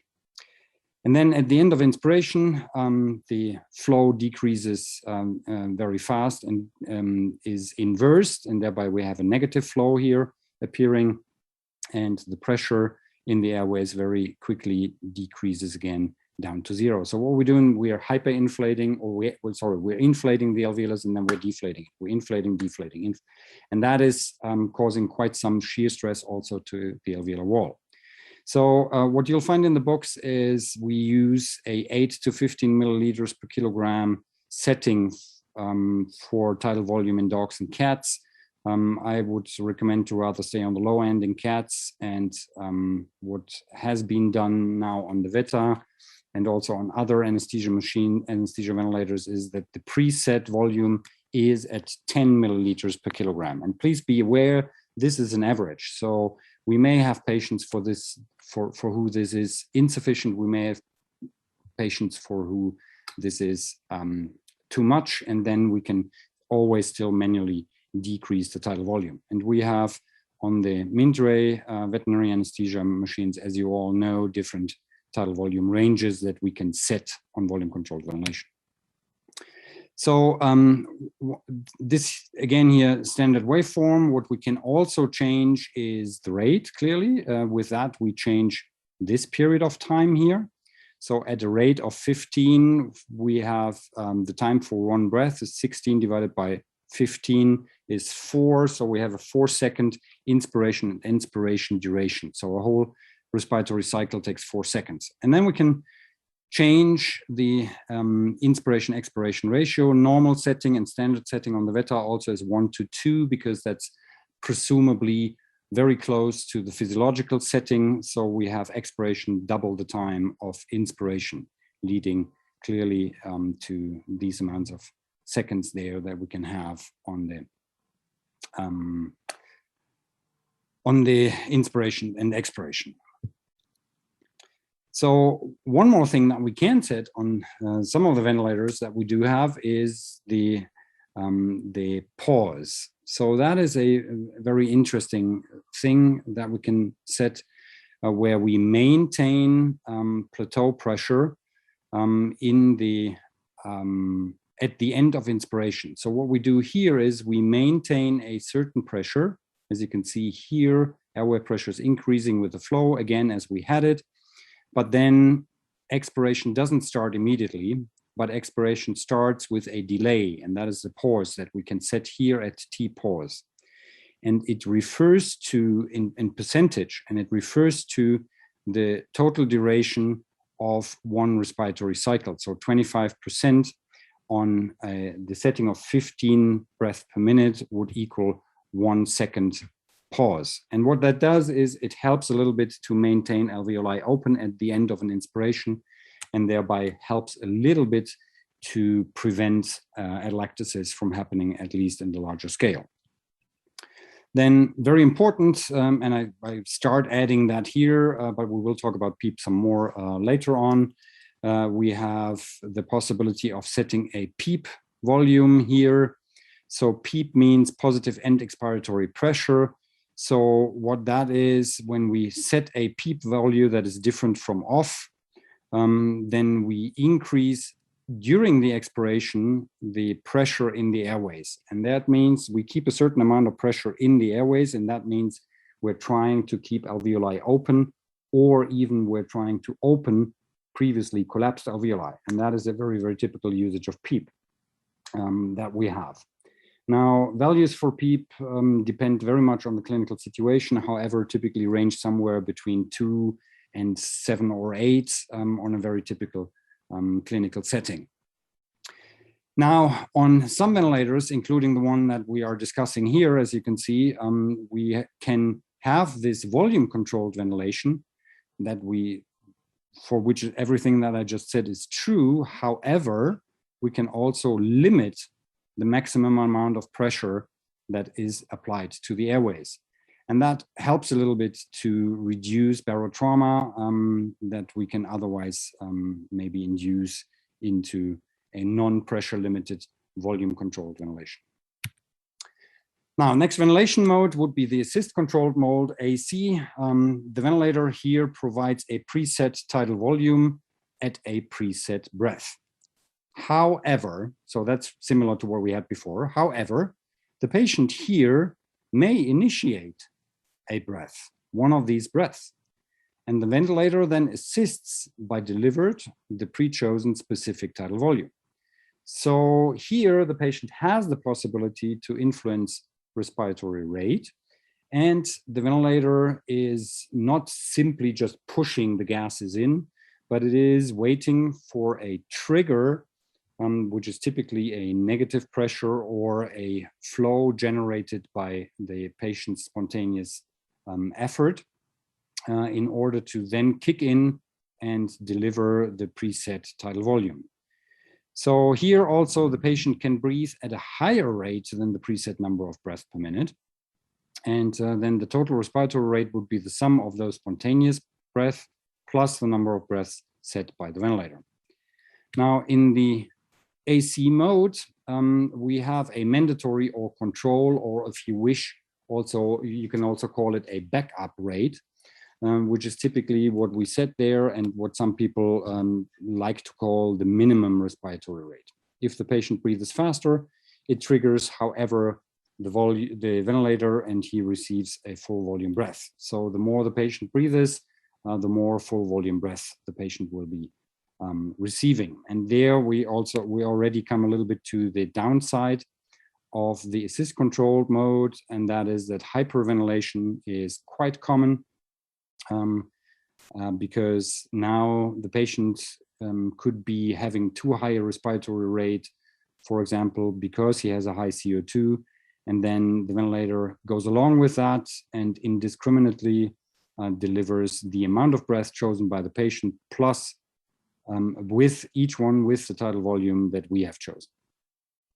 And then at the end of inspiration, the flow decreases very fast and is inversed, and thereby we have a negative flow here appearing, and the pressure in the airways very quickly decreases again down to zero. So what we're doing, we are hyperinflating, or we're inflating the alveolus and then we're deflating. We're inflating, deflating, and that is causing quite some shear stress also to the alveolar wall. So what you'll find in the books is we use a 8 to 15 milliliters per kilogram setting for tidal volume in dogs and cats. I would recommend to rather stay on the low end in cats, and what has been done now on the Veta and also on other anesthesia ventilators is that the preset volume is at 10 milliliters per kilogram. And please be aware, this is an average. So we may have patients for this, for who this is insufficient. We may have patients for who this is too much, and then we can always still manually decrease the tidal volume. And we have on the Mindray veterinary anesthesia machines, as you all know, different tidal volume ranges that we can set on volume controlled ventilation. So this again here, standard waveform. What we can also change is the rate, clearly. With that, we change this period of time here. So at a rate of 15, we have the time for one breath is 16 divided by 15 is 4. So we have a 4-second inspiration and expiration duration. So a whole respiratory cycle takes 4 seconds. And then we can change the inspiration expiration ratio. Normal setting and standard setting on the Veta also is 1 to 2, because that's presumably very close to the physiological setting. So we have expiration double the time of inspiration, leading clearly to these amounts of seconds there that we can have on the inspiration and expiration. So one more thing that we can set on some of the ventilators that we do have is the the pause. So that is a very interesting thing that we can set where we maintain plateau pressure in the at the end of inspiration. So what we do here is we maintain a certain pressure. As you can see here, airway pressure is increasing with the flow again as we had it, but then expiration doesn't start immediately, but expiration starts with a delay, and that is the pause that we can set here at T pause. And it refers to, in percentage, and it refers to the total duration of one respiratory cycle. So 25% on the setting of 15 breaths per minute would equal 1 second pause. And what that does is it helps a little bit to maintain alveoli open at the end of an inspiration, and thereby helps a little bit to prevent atelectasis from happening, at least in the larger scale. Then very important, and I start adding that here, but we will talk about PEEP some more later on. We have the possibility of setting a PEEP volume here. So PEEP means positive end expiratory pressure. So what that is, when we set a PEEP value that is different from off, then we increase during the expiration the pressure in the airways. And that means we keep a certain amount of pressure in the airways, and that means we're trying to keep alveoli open, or even we're trying to open previously collapsed alveoli. And that is a very, very typical usage of PEEP that we have. Now, values for PEEP depend very much on the clinical situation, however, typically range somewhere between 2 and 7 or 8 on a very typical clinical setting. Now, on some ventilators, including the one that we are discussing here, as you can see, we can have this volume-controlled ventilation that for which everything that I just said is true. However, we can also limit the maximum amount of pressure that is applied to the airways. And that helps a little bit to reduce barotrauma that we can otherwise maybe induce into a non-pressure limited volume controlled ventilation. Now, next ventilation mode would be the assist controlled mode, AC. The ventilator here provides a preset tidal volume at a preset breath. However, so that's similar to what we had before. However, the patient here may initiate a breath, one of these breaths, and the ventilator then assists by delivered the pre-chosen specific tidal volume. So here the patient has the possibility to influence respiratory rate, and the ventilator is not simply just pushing the gases in, but it is waiting for a trigger, which is typically a negative pressure or a flow generated by the patient's spontaneous effort in order to then kick in and deliver the preset tidal volume. So here also the patient can breathe at a higher rate than the preset number of breaths per minute. And then the total respiratory rate would be the sum of those spontaneous breaths plus the number of breaths set by the ventilator. Now in the AC mode, we have a mandatory or control, or if you wish, also you can also call it a backup rate, which is typically what we set there and what some people like to call the minimum respiratory rate. If the patient breathes faster, it triggers, however, the ventilator and he receives a full volume breath. So the more the patient breathes, the more full volume breath the patient will be receiving. And there we already come a little bit to the downside of the assist controlled mode, and that is that hyperventilation is quite common because now the patient could be having too high a respiratory rate, for example, because he has a high CO2, and then the ventilator goes along with that and indiscriminately delivers the amount of breath chosen by the patient plus with each one with the tidal volume that we have chosen.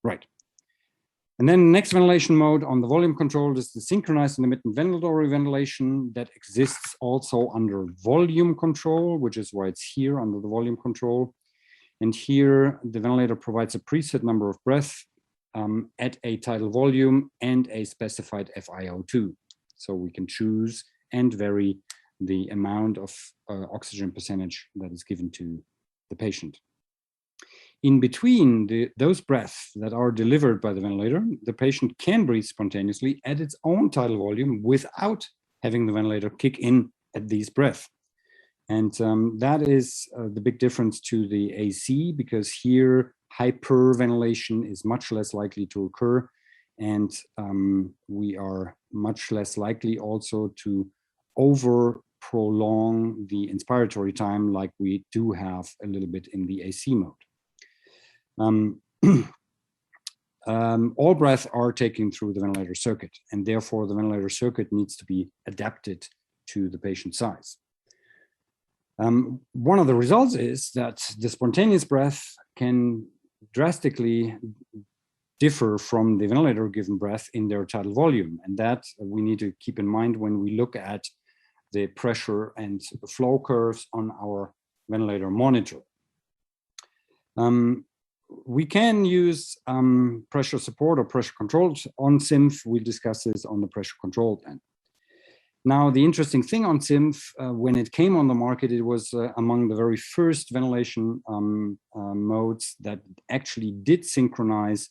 Right. And then next ventilation mode on the volume control is the synchronized intermittent ventilatory ventilation that exists also under volume control, which is why it's here under the volume control. And here the ventilator provides a preset number of breaths at a tidal volume and a specified FiO2. So we can choose and vary the amount of oxygen percentage that is given to the patient. In between those breaths that are delivered by the ventilator, the patient can breathe spontaneously at its own tidal volume without having the ventilator kick in at these breaths. And that is the big difference to the AC, because here hyperventilation is much less likely to occur, and we are much less likely also to prolong the inspiratory time like we do have a little bit in the AC mode. All breaths are taken through the ventilator circuit, and therefore the ventilator circuit needs to be adapted to the patient size. One of the results is that the spontaneous breath can drastically differ from the ventilator given breath in their tidal volume, and that we need to keep in mind when we look at the pressure and flow curves on our ventilator monitor. We can use pressure support or pressure control on SIMF. We'll discuss this on the pressure control end. Now, the interesting thing on SIMF, when it came on the market, it was among the very first ventilation modes that actually did synchronize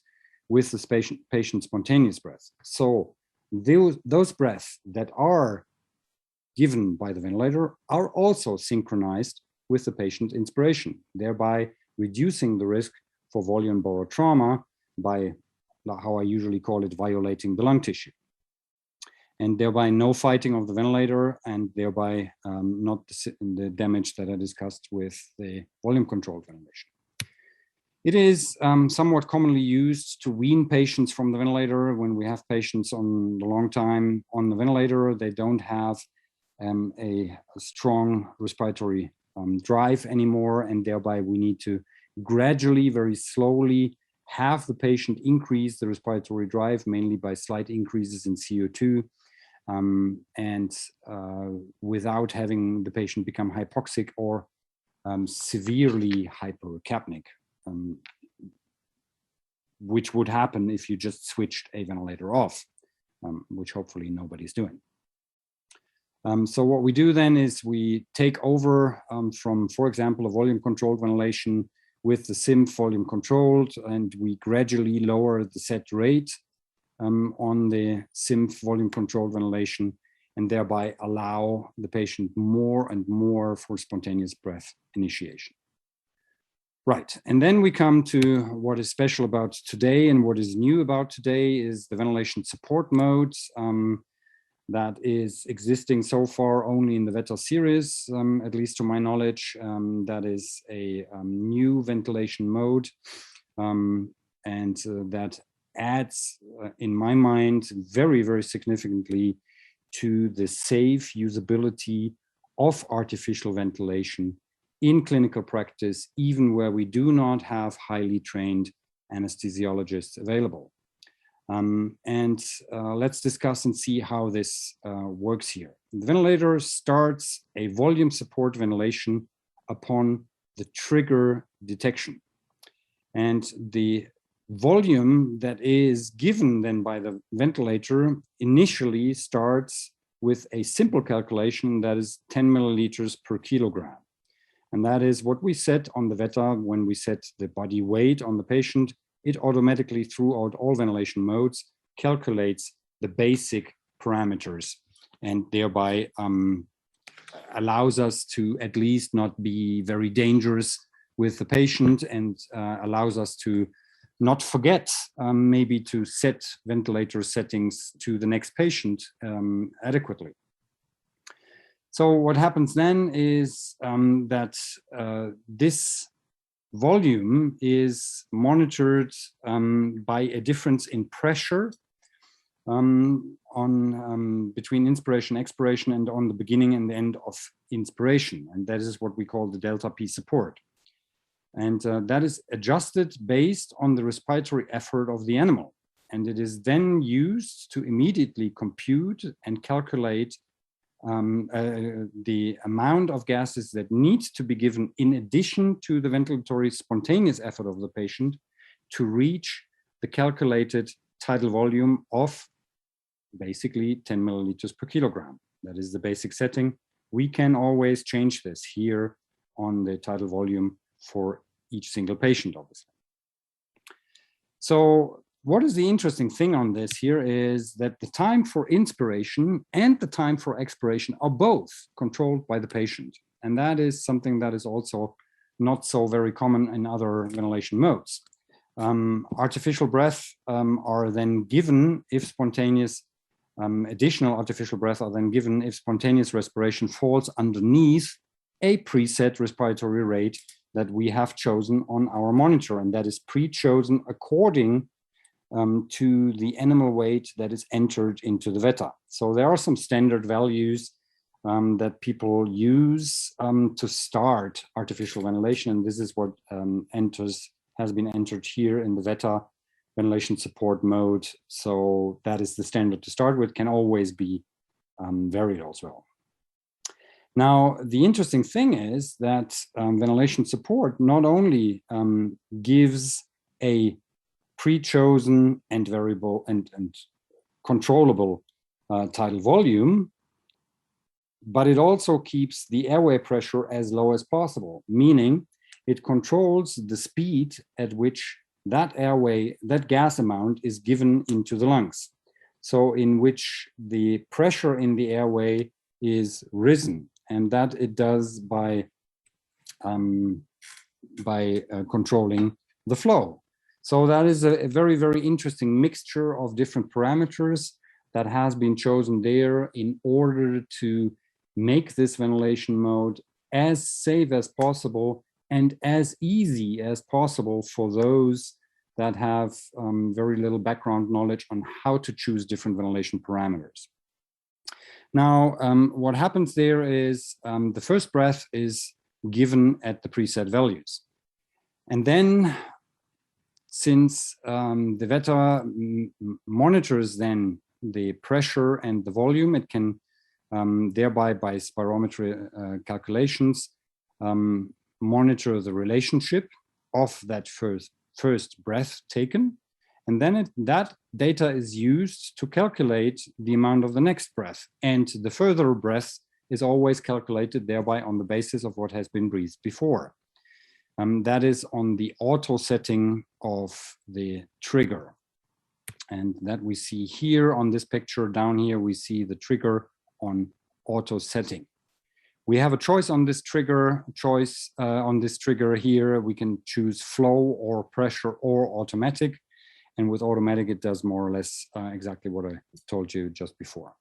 with the patient's spontaneous breath. So those breaths that are given by the ventilator are also synchronized with the patient inspiration, thereby reducing the risk for volume barotrauma by, how I usually call it, violating the lung tissue. And thereby no fighting of the ventilator, and thereby not the damage that I discussed with the volume controlled ventilation. It is somewhat commonly used to wean patients from the ventilator. When we have patients on the long time on the ventilator, they don't have a strong respiratory drive anymore, and thereby we need to gradually, very slowly, have the patient increase the respiratory drive, mainly by slight increases in CO2, and without having the patient become hypoxic or severely hypercapnic, which would happen if you just switched a ventilator off, which hopefully nobody's doing. So what we do then is we take over from, for example, a volume controlled ventilation with the SIMF volume controlled, and we gradually lower the set rate on the SIMF volume controlled ventilation, and thereby allow the patient more and more for spontaneous breath initiation. Right, and then we come to what is special about today, and what is new about today is the ventilation support mode that is existing so far only in the Veta series, at least to my knowledge. That is a new ventilation mode, and that adds, in my mind, very, very significantly to the safe usability of artificial ventilation in clinical practice, even where we do not have highly trained anesthesiologists available. Let's discuss and see how this works here. The ventilator starts a volume support ventilation upon the trigger detection. And the volume that is given then by the ventilator initially starts with a simple calculation that is 10 milliliters per kilogram. And that is what we set on the Veta when we set the body weight on the patient. It automatically, throughout all ventilation modes, calculates the basic parameters, and thereby allows us to at least not be very dangerous with the patient, and allows us to not forget maybe to set ventilator settings to the next patient adequately. So what happens then is that this volume is monitored by a difference in pressure between inspiration, expiration, and on the beginning and the end of inspiration. And that is what we call the delta P support. And that is adjusted based on the respiratory effort of the animal. And it is then used to immediately compute and calculate the amount of gases that need to be given in addition to the ventilatory spontaneous effort of the patient to reach the calculated tidal volume of basically 10 milliliters per kilogram. That is the basic setting. We can always change this here on the tidal volume for each single patient, obviously. So what is the interesting thing on this here is that the time for inspiration and the time for expiration are both controlled by the patient. And that is something that is also not so very common in other ventilation modes. Artificial breath are then given if spontaneous, additional artificial breath are then given if spontaneous respiration falls underneath a preset respiratory rate that we have chosen on our monitor, and that is pre-chosen according to the animal weight that is entered into the Veta. So there are some standard values that people use to start artificial ventilation, and this is what has been entered here in the Veta ventilation support mode. So that is the standard to start with, can always be varied as well. Now, the interesting thing is that ventilation support not only gives a pre-chosen and variable and controllable tidal volume, but it also keeps the airway pressure as low as possible, meaning it controls the speed at which that airway, that gas amount is given into the lungs. So in which the pressure in the airway is risen, and that it does by controlling the flow. So that is a very, very interesting mixture of different parameters that has been chosen there in order to make this ventilation mode as safe as possible and as easy as possible for those that have very little background knowledge on how to choose different ventilation parameters. Now, what happens there is the first breath is given at the preset values. And then, since the Veta monitors then the pressure and the volume, it can thereby by spirometry calculations monitor the relationship of that first breath taken. And then that data is used to calculate the amount of the next breath. And the further breath is always calculated thereby on the basis of what has been breathed before. That is on the auto setting of the trigger. And that we see here on this picture down here, we see the trigger on auto setting. We have a choice on this trigger, here. We can choose flow or pressure or automatic. And with automatic, it does more or less exactly what I told you just before.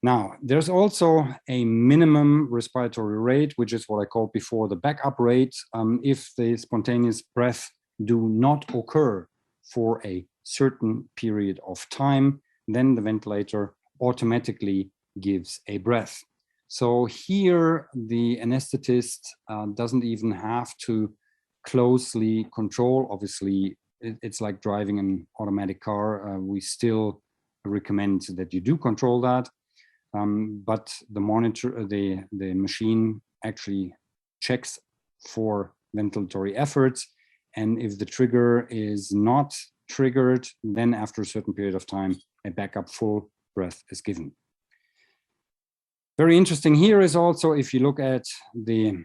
Now, there's also a minimum respiratory rate, which is what I called before the backup rate. If the spontaneous breath do not occur for a certain period of time, then the ventilator automatically gives a breath. So here, the anesthetist doesn't even have to closely control. Obviously, it's like driving an automatic car. We still recommend that you do control that. But the monitor, the machine actually checks for ventilatory efforts. And if the trigger is not triggered, then after a certain period of time, a backup full breath is given. Very interesting here is also, if you look at the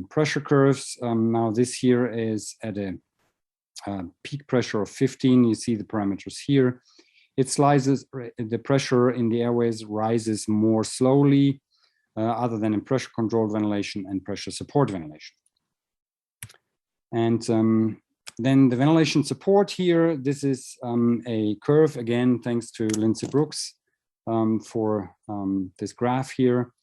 pressure curves, now this here is at a peak pressure of 15. You see the parameters here. It slices, the pressure in the airways rises more slowly, other than in pressure controlled ventilation and pressure support ventilation. And then the ventilation support here, this is a curve, again, thanks to Lindsay Brooks for this graph here.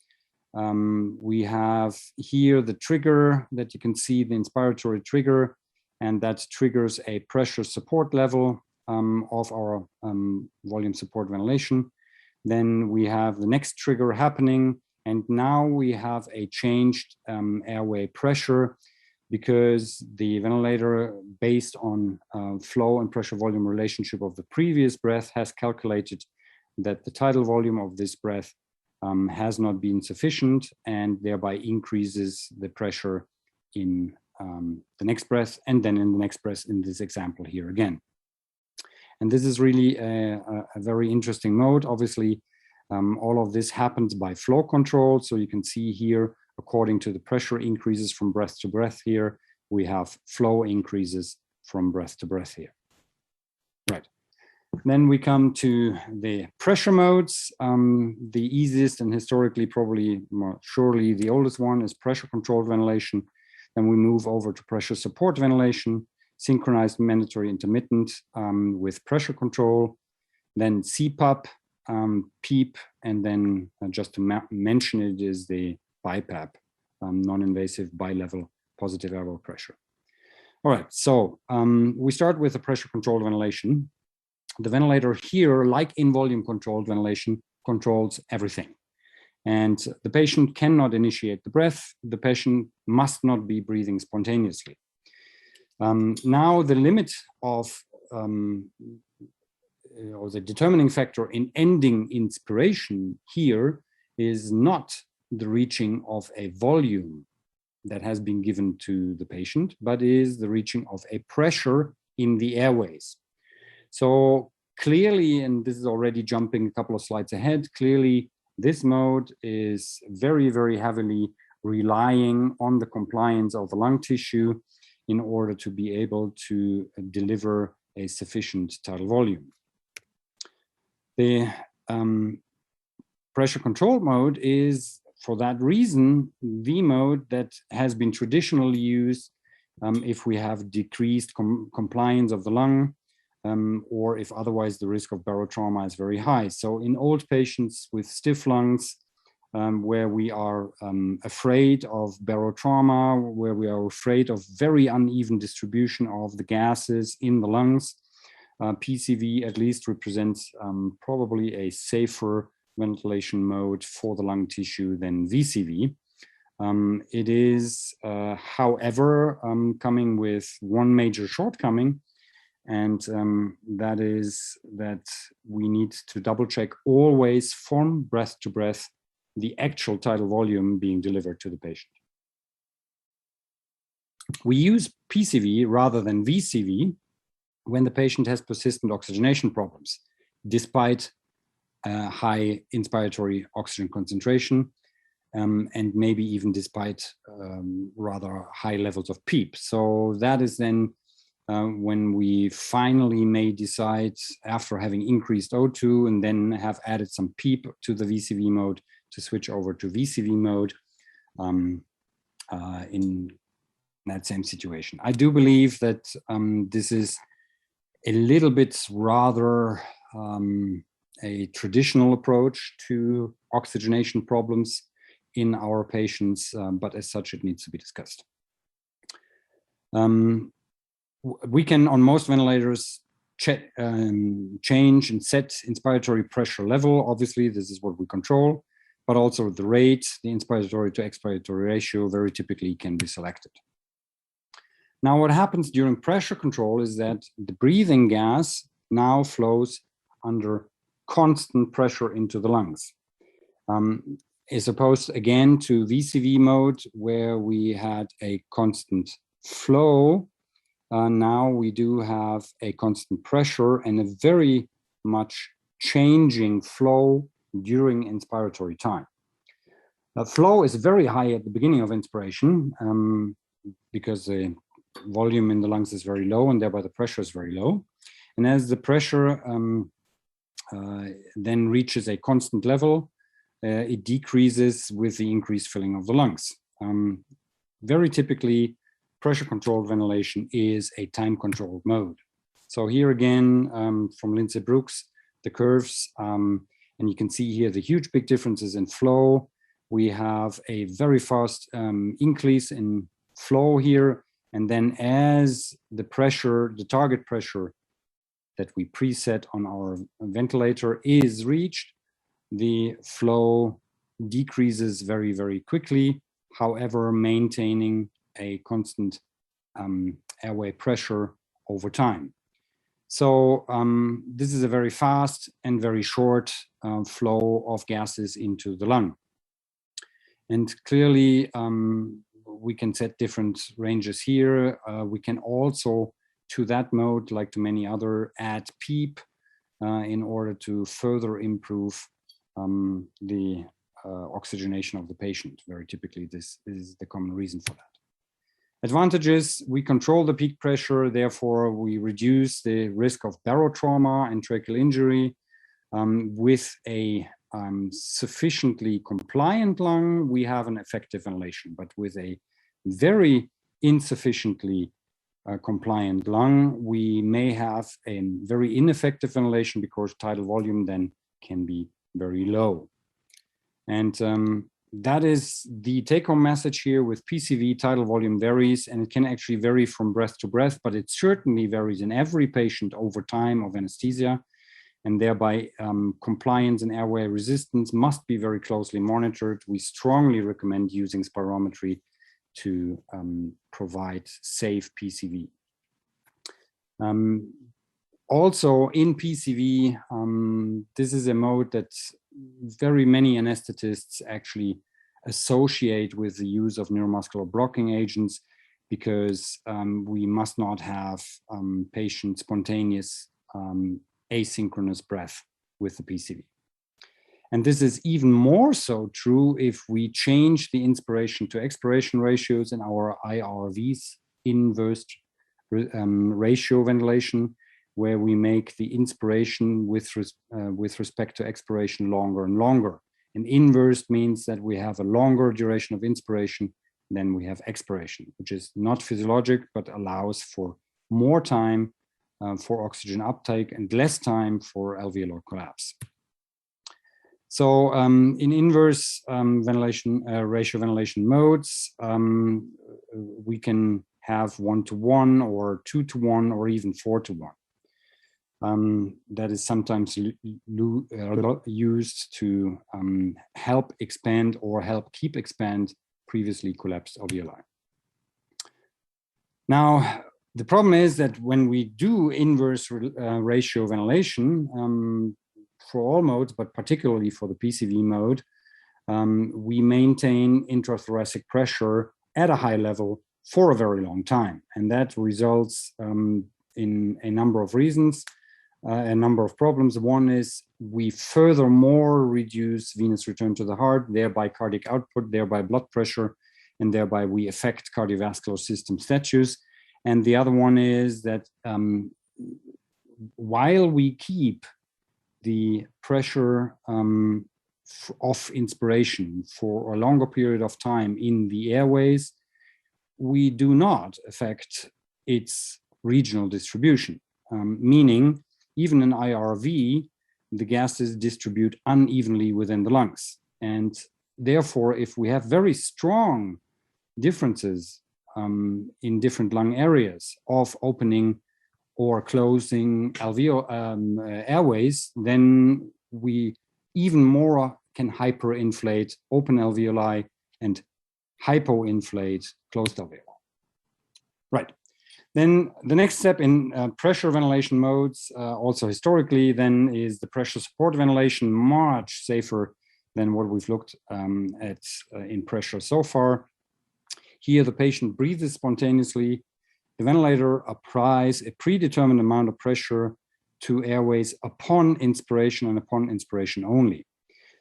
We have here the trigger that you can see, the inspiratory trigger, and that triggers a pressure support level of our volume support ventilation. Then we have the next trigger happening, and now we have a changed airway pressure because the ventilator, based on flow and pressure volume relationship of the previous breath, has calculated that the tidal volume of this breath has not been sufficient, and thereby increases the pressure in the next breath, and then in the next breath in this example here again. And this is really a very interesting mode. Obviously, all of this happens by flow control. So you can see here, according to the pressure increases from breath to breath here, we have flow increases from breath to breath here. Right. Then we come to the pressure modes. The easiest and historically probably more surely the oldest one is pressure controlled ventilation. Then we move over to pressure support ventilation, synchronized mandatory intermittent with pressure control, then CPAP, PEEP, and then just to mention it is the BiPAP, non-invasive bilevel positive airway pressure. All right, so we start with the pressure controlled ventilation. The ventilator here, like in volume controlled ventilation, controls everything. And the patient cannot initiate the breath. The patient must not be breathing spontaneously. Now the limit of, or the determining factor in ending inspiration here is not the reaching of a volume that has been given to the patient, but is the reaching of a pressure in the airways. So clearly, and this is already jumping a couple of slides ahead, clearly this mode is very, very heavily relying on the compliance of the lung tissue in order to be able to deliver a sufficient tidal volume. The pressure control mode is, for that reason, the mode that has been traditionally used if we have decreased compliance of the lung, or if otherwise the risk of barotrauma is very high. So in old patients with stiff lungs, where we are afraid of barotrauma, where we are afraid of very uneven distribution of the gases in the lungs, PCV at least represents probably a safer ventilation mode for the lung tissue than VCV. It is, however, coming with one major shortcoming, and that is that we need to double check always from breath to breath the actual tidal volume being delivered to the patient. We use PCV rather than VCV when the patient has persistent oxygenation problems, despite high inspiratory oxygen concentration, and maybe even despite rather high levels of PEEP. So that is then when we finally may decide, after having increased O2 and then have added some PEEP to the VCV mode, to switch over to VCV mode in that same situation. I do believe that this is a little bit rather a traditional approach to oxygenation problems in our patients, but as such, it needs to be discussed. We can, on most ventilators, change and set inspiratory pressure level. Obviously, this is what we control, but also the rate, the inspiratory to expiratory ratio very typically can be selected. Now, what happens during pressure control is that the breathing gas now flows under constant pressure into the lungs. As opposed again to VCV mode, where we had a constant flow, now we do have a constant pressure and a very much changing flow during inspiratory time. The flow is very high at the beginning of inspiration because the volume in the lungs is very low and thereby the pressure is very low. And as the pressure then reaches a constant level, it decreases with the increased filling of the lungs. Very typically, pressure-controlled ventilation is a time-controlled mode. So here again, from Lindsay Brooks, the curves, and you can see here the huge big differences in flow. We have a very fast increase in flow here, and then as the pressure, the target pressure that we preset on our ventilator is reached, the flow decreases very, very quickly, however, maintaining a constant airway pressure over time. So this is a very fast and very short flow of gases into the lung. And clearly, we can set different ranges here. We can also to that mode, like to many other, add PEEP in order to further improve the oxygenation of the patient. Very typically, this is the common reason for that. Advantages: we control the peak pressure, therefore we reduce the risk of barotrauma and tracheal injury. With a sufficiently compliant lung, we have an effective ventilation, but with a very insufficiently compliant lung, we may have a very ineffective ventilation because tidal volume then can be very low. And that is the take-home message here. With PCV, tidal volume varies, and it can actually vary from breath to breath, but it certainly varies in every patient over time of anesthesia, and thereby compliance and airway resistance must be very closely monitored. We strongly recommend using spirometry to provide safe PCV. Also in PCV, this is a mode that very many anesthetists actually associate with the use of neuromuscular blocking agents, because we must not have patient spontaneous asynchronous breath with the PCV. And this is even more so true if we change the inspiration to expiration ratios in our IRVs, inverse ratio ventilation, where we make the inspiration with respect to expiration longer and longer. And inverse means that we have a longer duration of inspiration than we have expiration, which is not physiologic, but allows for more time for oxygen uptake and less time for alveolar collapse. So in inverse ventilation ratio ventilation modes, we can have 1:1 or 2:1 or even 4:1. That is sometimes used to help expand or help keep expand previously collapsed alveoli. Now, the problem is that when we do inverse ratio ventilation for all modes, but particularly for the PCV mode, we maintain intrathoracic pressure at a high level for a very long time. And that results in a number of reasons, a number of problems. One is we furthermore reduce venous return to the heart, thereby cardiac output, thereby blood pressure, and thereby we affect cardiovascular system status. And the other one is that while we keep the pressure of inspiration for a longer period of time in the airways, we do not affect its regional distribution, meaning even in IRV, the gases distribute unevenly within the lungs. And therefore, if we have very strong differences in different lung areas of opening or closing airways, then we even more can hyperinflate open alveoli and hypoinflate closed alveoli. Right. Then the next step in pressure ventilation modes, also historically, then is the pressure support ventilation, much safer than what we've looked at in pressure so far. Here, the patient breathes spontaneously. The ventilator applies a predetermined amount of pressure to airways upon inspiration and upon inspiration only.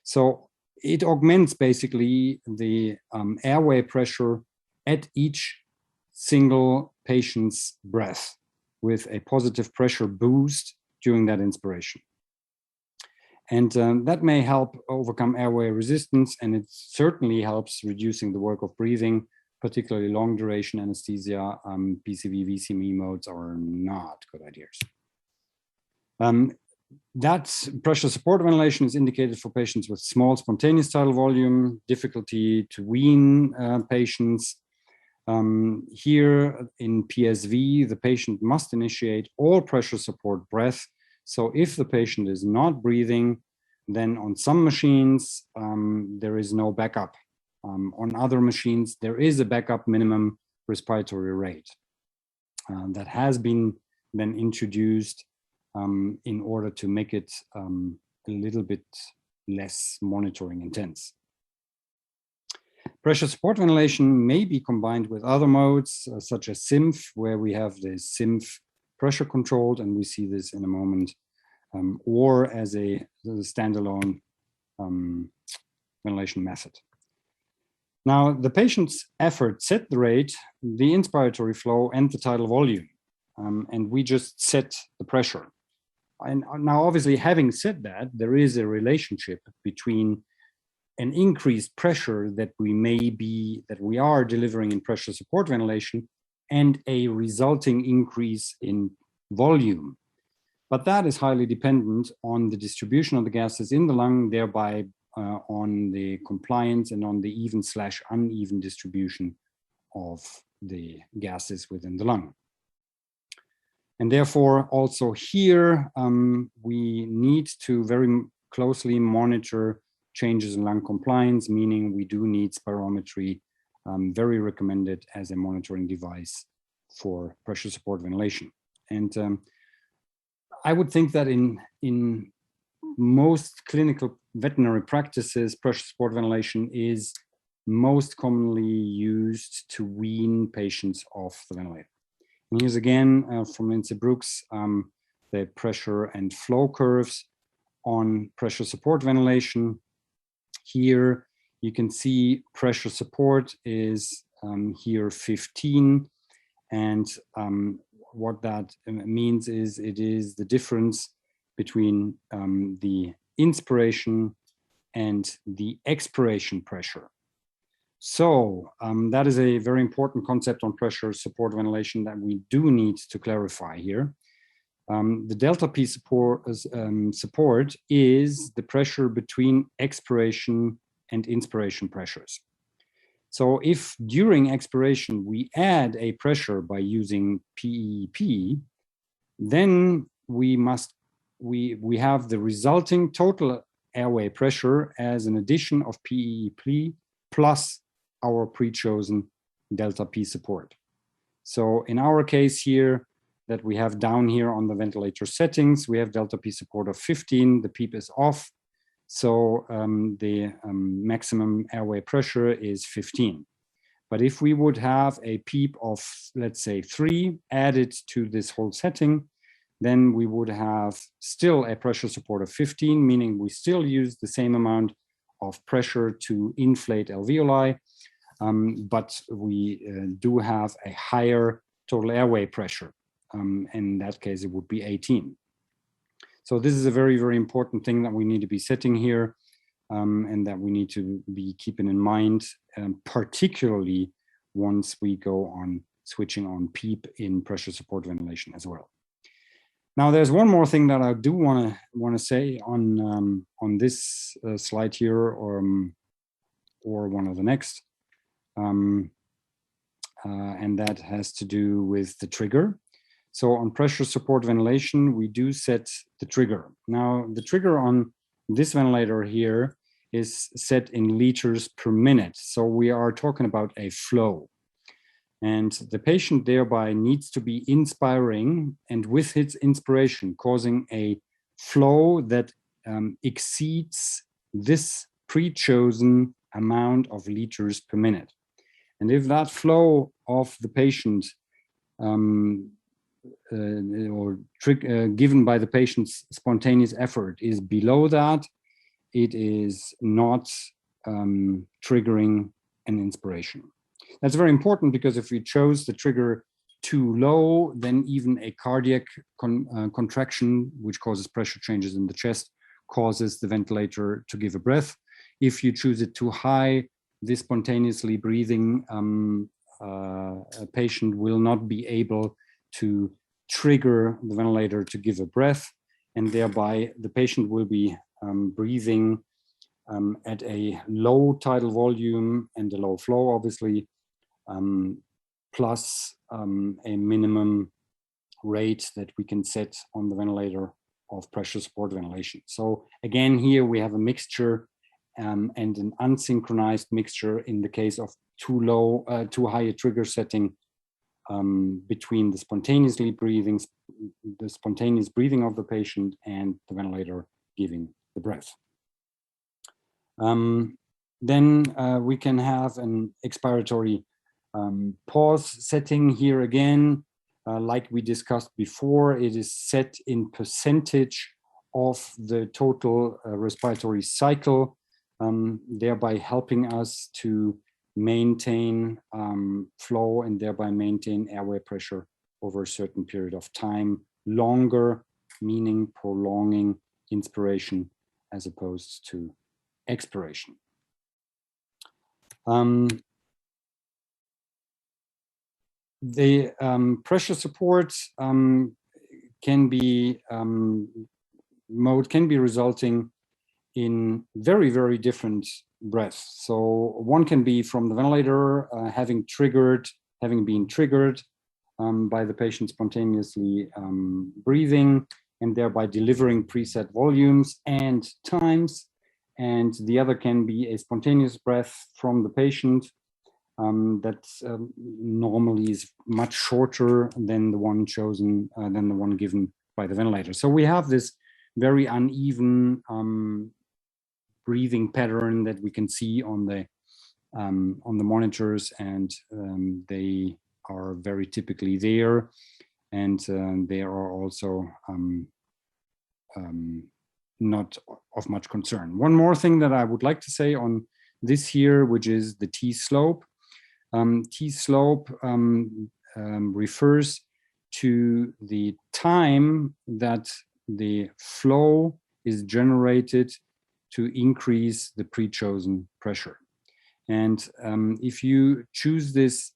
So it augments basically the airway pressure at each single patient's breath with a positive pressure boost during that inspiration. And that may help overcome airway resistance, and it certainly helps reducing the work of breathing, particularly long duration anesthesia. PCV, VCME modes are not good ideas. That pressure support ventilation is indicated for patients with small spontaneous tidal volume, difficulty to wean patients. Here in PSV, the patient must initiate all pressure support breath. So if the patient is not breathing, then on some machines, there is no backup. On other machines, there is a backup minimum respiratory rate that has been then introduced in order to make it a little bit less monitoring intense. Pressure support ventilation may be combined with other modes, such as SIMF, where we have the SIMF pressure controlled, and we see this in a moment, or as a standalone ventilation method. Now, the patient's effort set the rate, the inspiratory flow, and the tidal volume, and we just set the pressure. And now, obviously, having said that, there is a relationship between an increased pressure that we are delivering in pressure support ventilation and a resulting increase in volume. But that is highly dependent on the distribution of the gases in the lung, thereby on the compliance and on the even/uneven distribution of the gases within the lung. And therefore, also here, we need to very closely monitor changes in lung compliance, meaning we do need spirometry, very recommended as a monitoring device for pressure support ventilation. And I would think that in most clinical veterinary practices, pressure support ventilation is most commonly used to wean patients off the ventilator. And here's again from Lindsay Brooks, the pressure and flow curves on pressure support ventilation. Here you can see pressure support is here 15, and what that means is it is the difference between the inspiration and the expiration pressure. So that is a very important concept on pressure support ventilation that we do need to clarify here. The delta P support is the pressure between expiration and inspiration pressures. So if during expiration we add a pressure by using PEP, then we have the resulting total airway pressure as an addition of PEP plus our pre-chosen delta P support. So in our case here, that we have down here on the ventilator settings, we have delta P support of 15, the PEEP is off. So the maximum airway pressure is 15. But if we would have a PEEP of, let's say, 3 added to this whole setting, then we would have still a pressure support of 15, meaning we still use the same amount of pressure to inflate alveoli, but we do have a higher total airway pressure. In that case, it would be 18. So this is a very, very important thing that we need to be setting here, and that we need to be keeping in mind, particularly once we go on switching on PEEP in pressure support ventilation as well. Now, there's one more thing that I do want to say on this slide here, or one of the next, and that has to do with the trigger. So on pressure support ventilation, we do set the trigger. Now, the trigger on this ventilator here is set in liters per minute. So we are talking about a flow. And the patient thereby needs to be inspiring, and with its inspiration causing a flow that exceeds this pre-chosen amount of liters per minute. And if that flow of the patient given by the patient's spontaneous effort is below that, it is not triggering an inspiration. That's very important, because if we chose the trigger too low, then even a cardiac contraction, which causes pressure changes in the chest, causes the ventilator to give a breath. If you choose it too high, this spontaneously breathing patient will not be able to trigger the ventilator to give a breath, and thereby the patient will be breathing at a low tidal volume and a low flow, obviously, plus a minimum rate that we can set on the ventilator of pressure support ventilation. So again, here we have a mixture and an unsynchronized mixture in the case of too high a trigger setting between the spontaneous breathing of the patient and the ventilator giving the breath. Then we can have an expiratory pause setting here again. like we discussed before, it is set in percentage of the total respiratory cycle, thereby helping us to maintain flow and thereby maintain airway pressure over a certain period of time, longer, meaning prolonging inspiration as opposed to expiration. The pressure support can be resulting in very, very different breaths. So one can be from the ventilator, having been triggered by the patient spontaneously breathing and thereby delivering preset volumes and times. And the other can be a spontaneous breath from the patient that normally is much shorter than the one chosen, than the one given by the ventilator. So we have this very uneven breathing pattern that we can see on the monitors, and they are very typically there, and they are also not of much concern. One more thing that I would like to say on this here, which is the T-slope. T-slope refers to the time that the flow is generated to increase the pre-chosen pressure. And if you choose this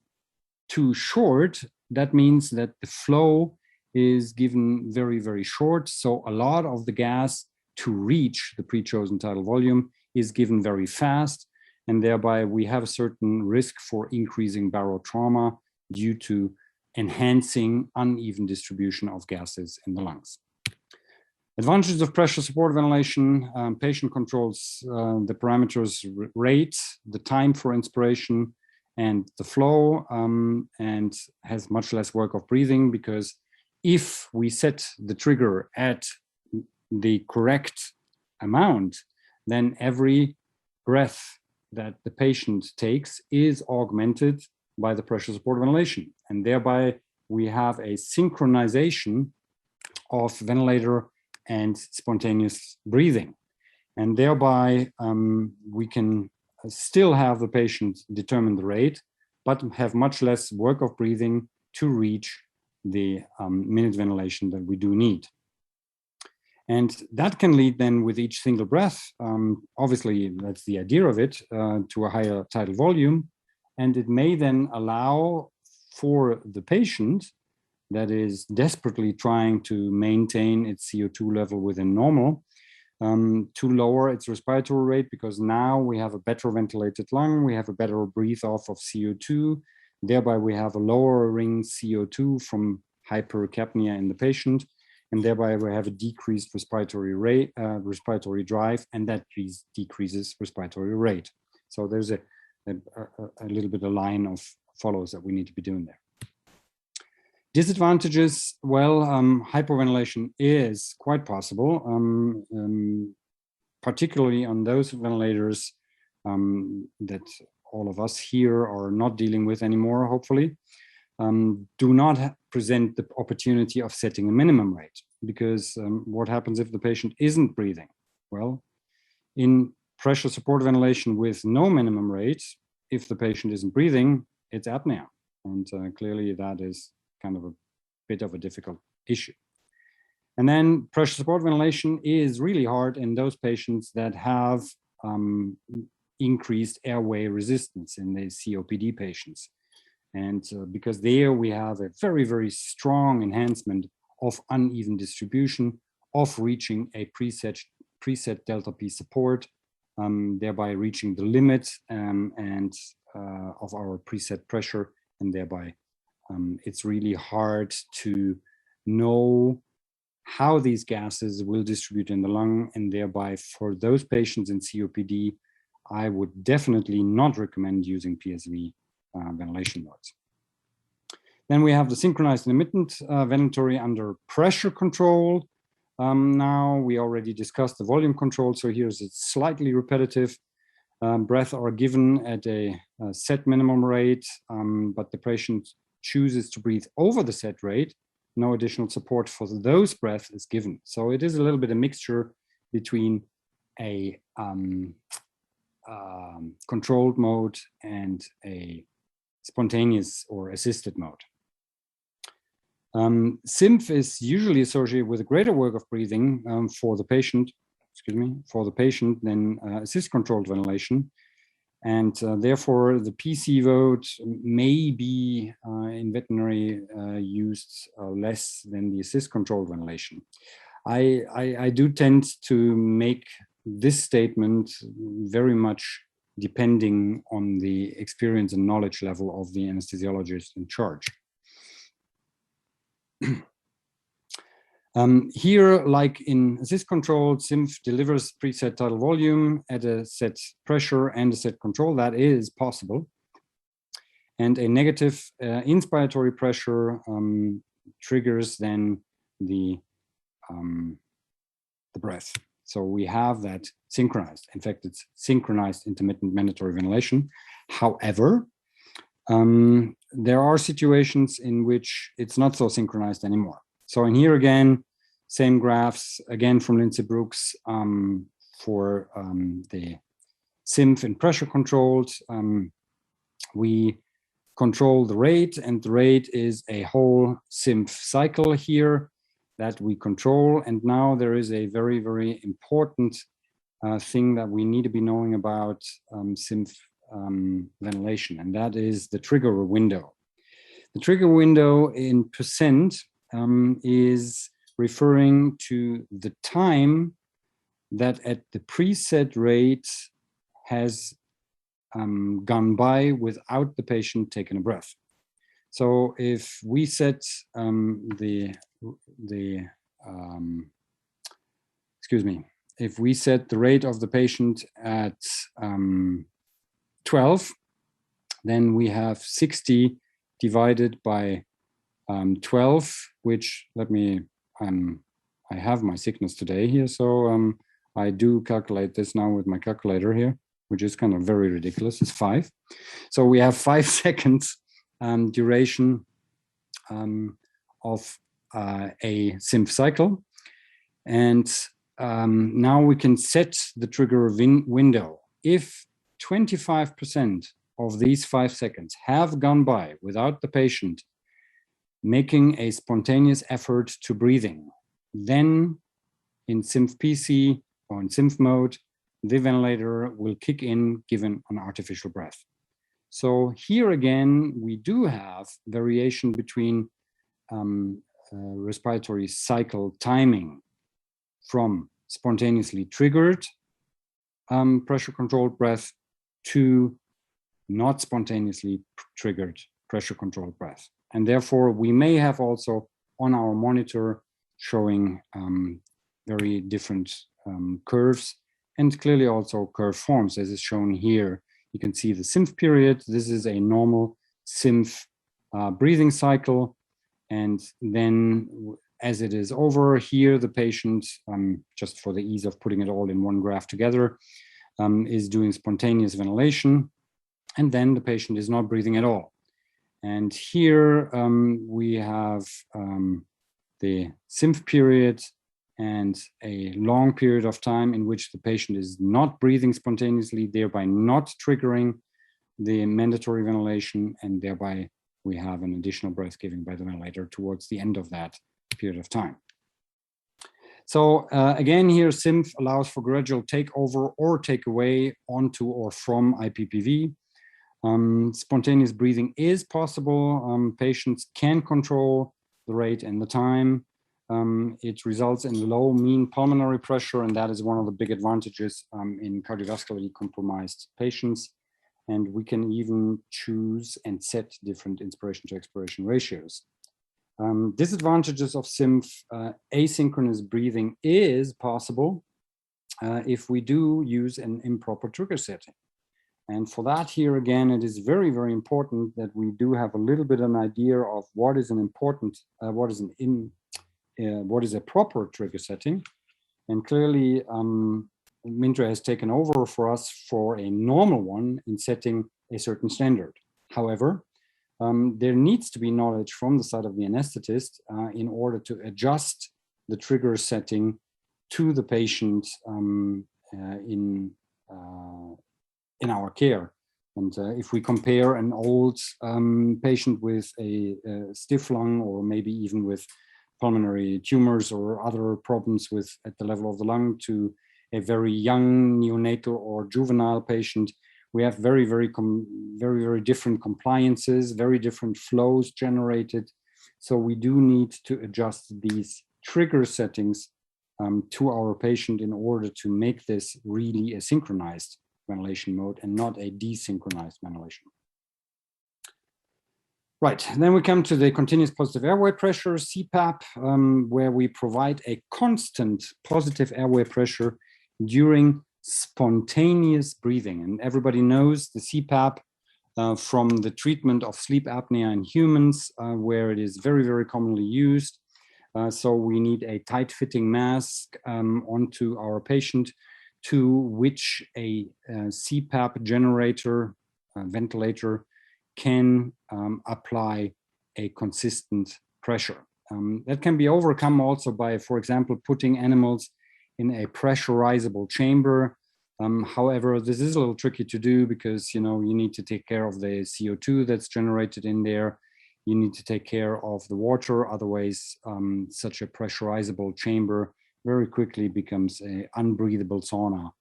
too short, that means that the flow is given very, very short. So a lot of the gas to reach the pre-chosen tidal volume is given very fast. And thereby we have a certain risk for increasing barotrauma due to enhancing uneven distribution of gases in the lungs. Advantages of pressure support ventilation: patient controls the parameters rate, the time for inspiration, and the flow, and has much less work of breathing, because if we set the trigger at the correct amount, then every breath that the patient takes is augmented by the pressure support ventilation. And thereby we have a synchronization of ventilator and spontaneous breathing. And thereby we can still have the patient determine the rate, but have much less work of breathing to reach the minute ventilation that we do need. And that can lead then with each single breath, obviously that's the idea of it, to a higher tidal volume. And it may then allow for the patient that is desperately trying to maintain its CO2 level within normal, to lower its respiratory rate, because now we have a better ventilated lung, we have a better breathe off of CO2, thereby we have a lowering CO2 from hypercapnia in the patient, and thereby we have a decreased respiratory rate, respiratory drive, and that decreases respiratory rate. So there's a little bit of line of follows that we need to be doing there. Disadvantages: well, hypoventilation is quite possible, particularly on those ventilators that all of us here are not dealing with anymore, hopefully. Do not present the opportunity of setting a minimum rate, because what happens if the patient isn't breathing? Well, in pressure support ventilation with no minimum rate, if the patient isn't breathing, it's apnea. And clearly that is kind of a bit of a difficult issue. And then pressure support ventilation is really hard in those patients that have increased airway resistance, in the COPD patients. And because there we have a very, very strong enhancement of uneven distribution, of reaching a preset delta P support, thereby reaching the limit of our preset pressure, and thereby it's really hard to know how these gases will distribute in the lung, and thereby for those patients in COPD, I would definitely not recommend using PSV ventilation modes. Then we have the synchronized intermittent ventilatory under pressure control. Now we already discussed the volume control, so here's it's slightly repetitive. Breath are given at a set minimum rate, but the patient chooses to breathe over the set rate, no additional support for those breaths is given. So it is a little bit a mixture between a controlled mode and a spontaneous or assisted mode. SIMF is usually associated with a greater work of breathing for the patient, than assist-controlled ventilation. And therefore, the PC mode may be in veterinary used less than the assist-controlled ventilation. I do tend to make this statement very much depending on the experience and knowledge level of the anesthesiologist in charge. Here, like in assist-controlled, SIMF delivers preset tidal volume at a set pressure and a set control. That is possible. And a negative inspiratory pressure triggers then the breath. So we have that synchronized. In fact, it's synchronized intermittent mandatory ventilation. However, there are situations in which it's not so synchronized anymore. So in here again, same graphs, again from Lindsay Brooks for the SIMF and pressure controlled. We control the rate, and the rate is a whole SIMF cycle here that we control. And now there is a very, very important thing that we need to be knowing about SIMF ventilation, and that is the trigger window. The trigger window in percent is referring to the time that at the preset rate has gone by without the patient taking a breath. So if we set if we set the rate of the patient at 12, then we have 60 divided by 12, which I have my sickness today here, so I do calculate this now with my calculator here, which is kind of very ridiculous. It's 5. So we have 5 seconds duration of a SIMF cycle. And now we can set the trigger window. If 25% of these 5 seconds have gone by without the patient making a spontaneous effort to breathing, then in SIMF PC or in SIMF mode, the ventilator will kick in given an artificial breath. So here again, we do have variation between respiratory cycle timing from spontaneously triggered pressure controlled breath to not spontaneously triggered pressure controlled breath. And therefore, we may have also on our monitor showing very different curves and clearly also curve forms, as is shown here. You can see the SIMF period. This is a normal SIMF breathing cycle. And then as it is over here, the patient, just for the ease of putting it all in one graph together, is doing spontaneous ventilation. And then the patient is not breathing at all. And here we have the SIMF period and a long period of time in which the patient is not breathing spontaneously, thereby not triggering the mandatory ventilation, and thereby we have an additional breath giving by the ventilator towards the end of that period of time. So again, here SIMF allows for gradual takeover or takeaway onto or from IPPV. Spontaneous breathing is possible. Patients can control the rate and the time. It results in low mean pulmonary pressure, and that is one of the big advantages in cardiovascularly compromised patients. And we can even choose and set different inspiration to expiration ratios. Disadvantages of SIMF: asynchronous breathing is possible if we do use an improper trigger setting. And for that, here again, it is very, very important that we do have a little bit of an idea of what is an important, what is a proper trigger setting. And clearly, Mindray has taken over for us for a normal one in setting a certain standard. However, there needs to be knowledge from the side of the anesthetist in order to adjust the trigger setting to the patient in our care. And if we compare an old patient with a stiff lung, or maybe even with pulmonary tumors or other problems at the level of the lung, to a very young neonatal or juvenile patient, we have very, very different compliances, very different flows generated. So we do need to adjust these trigger settings to our patient in order to make this really a synchronized ventilation mode and not a desynchronized ventilation. Right, then we come to the continuous positive airway pressure, CPAP, where we provide a constant positive airway pressure during spontaneous breathing. And everybody knows the CPAP from the treatment of sleep apnea in humans, where it is very, very commonly used. So we need a tight-fitting mask onto our patient, to which a CPAP generator, ventilator, can apply a consistent pressure. That can be overcome also by, for example, putting animals in a pressurizable chamber. However, this is a little tricky to do because, you need to take care of the CO2 that's generated in there. You need to take care of the water. Otherwise, such a pressurizable chamber very quickly becomes an unbreathable sauna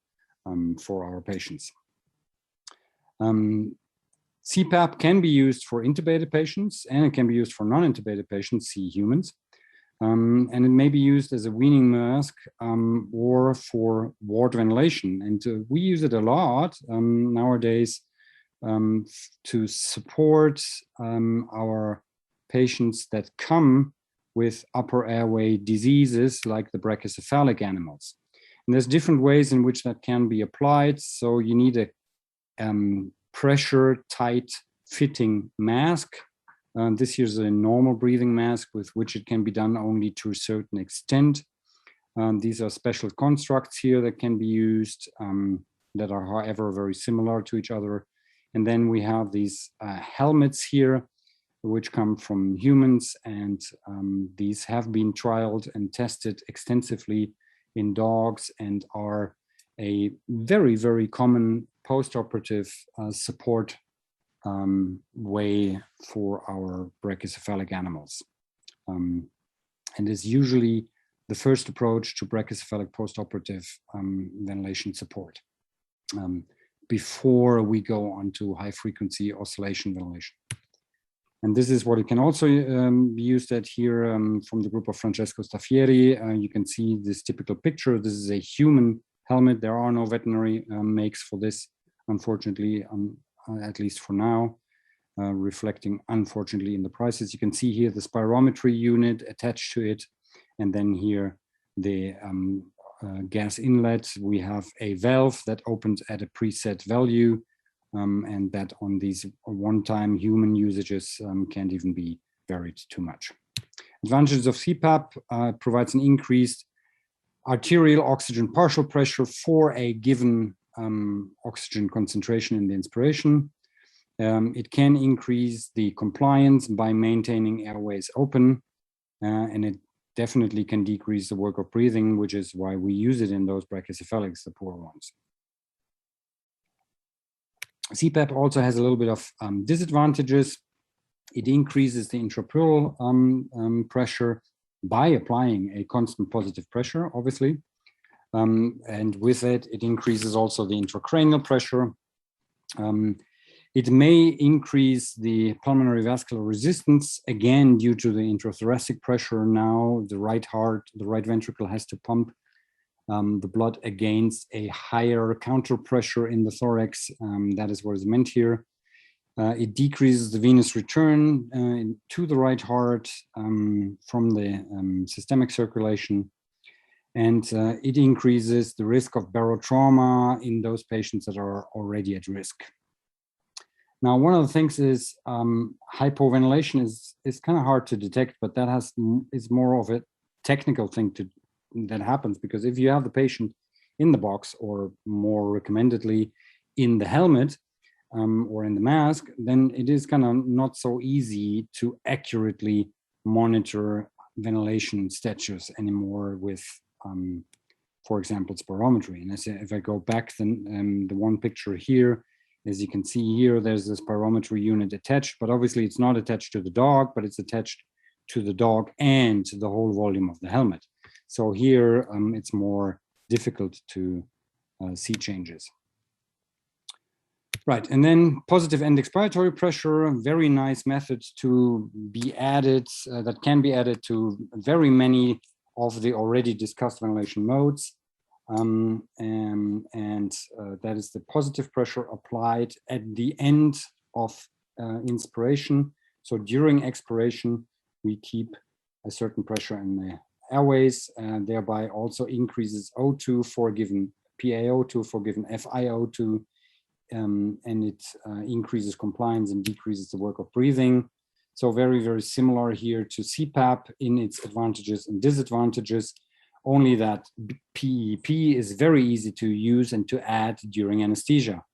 for our patients. CPAP can be used for intubated patients, and it can be used for non-intubated patients, see humans. And it may be used as a weaning mask or for ward ventilation. And we use it a lot nowadays to support our patients that come with upper airway diseases like the brachycephalic animals. And there's different ways in which that can be applied. So you need a pressure tight fitting mask. This here is a normal breathing mask with which it can be done only to a certain extent. These are special constructs here that can be used that are, however, very similar to each other. And then we have these helmets here, which come from humans, and these have been trialed and tested extensively in dogs and are a very, very common post-operative support way for our brachycephalic animals. And is usually the first approach to brachycephalic post-operative ventilation support before we go on to high-frequency oscillation ventilation. And this is what it can also be used at here from the group of Francesco Staffieri. You can see this typical picture. This is a human helmet. There are no veterinary makes for this, unfortunately, at least for now, reflecting, unfortunately, in the prices. You can see here the spirometry unit attached to it. And then here the gas inlet. We have a valve that opens at a preset value. And that on these one-time human usages can't even be varied too much. Advantages of CPAP provides an increased arterial oxygen partial pressure for a given oxygen concentration in the inspiration. It can increase the compliance by maintaining airways open, and it definitely can decrease the work of breathing, which is why we use it in those brachycephalics, the poor ones. CPAP also has a little bit of disadvantages. It increases the intrapleural pressure by applying a constant positive pressure, obviously. And with it, it increases also the intracranial pressure. It may increase the pulmonary vascular resistance, again, due to the intrathoracic pressure. Now, the right heart, the right ventricle has to pump the blood against a higher counter pressure in the thorax. That is what is meant here. It decreases the venous return to the right heart from the systemic circulation. And it increases the risk of barotrauma in those patients that are already at risk. Now, one of the things is hypoventilation is kind of hard to detect, but that is more of a technical thing that happens, because if you have the patient in the box, or more recommendedly in the helmet, or in the mask, then it is kind of not so easy to accurately monitor ventilation status anymore with, for example, spirometry. And if I go back, then the one picture here, as you can see here, there's a spirometry unit attached, but obviously it's not attached to the dog, but it's attached to the dog and the whole volume of the helmet. So here it's more difficult to see changes. Right, and then positive end expiratory pressure, a very nice method to be added, that can be added to very many of the already discussed ventilation modes. That is the positive pressure applied at the end of inspiration. So during expiration, we keep a certain pressure in the airways, and thereby also increases O2 for given PaO2 for given FiO2. And it increases compliance and decreases the work of breathing. So very, very similar here to CPAP in its advantages and disadvantages, only that PEP is very easy to use and to add during anesthesia.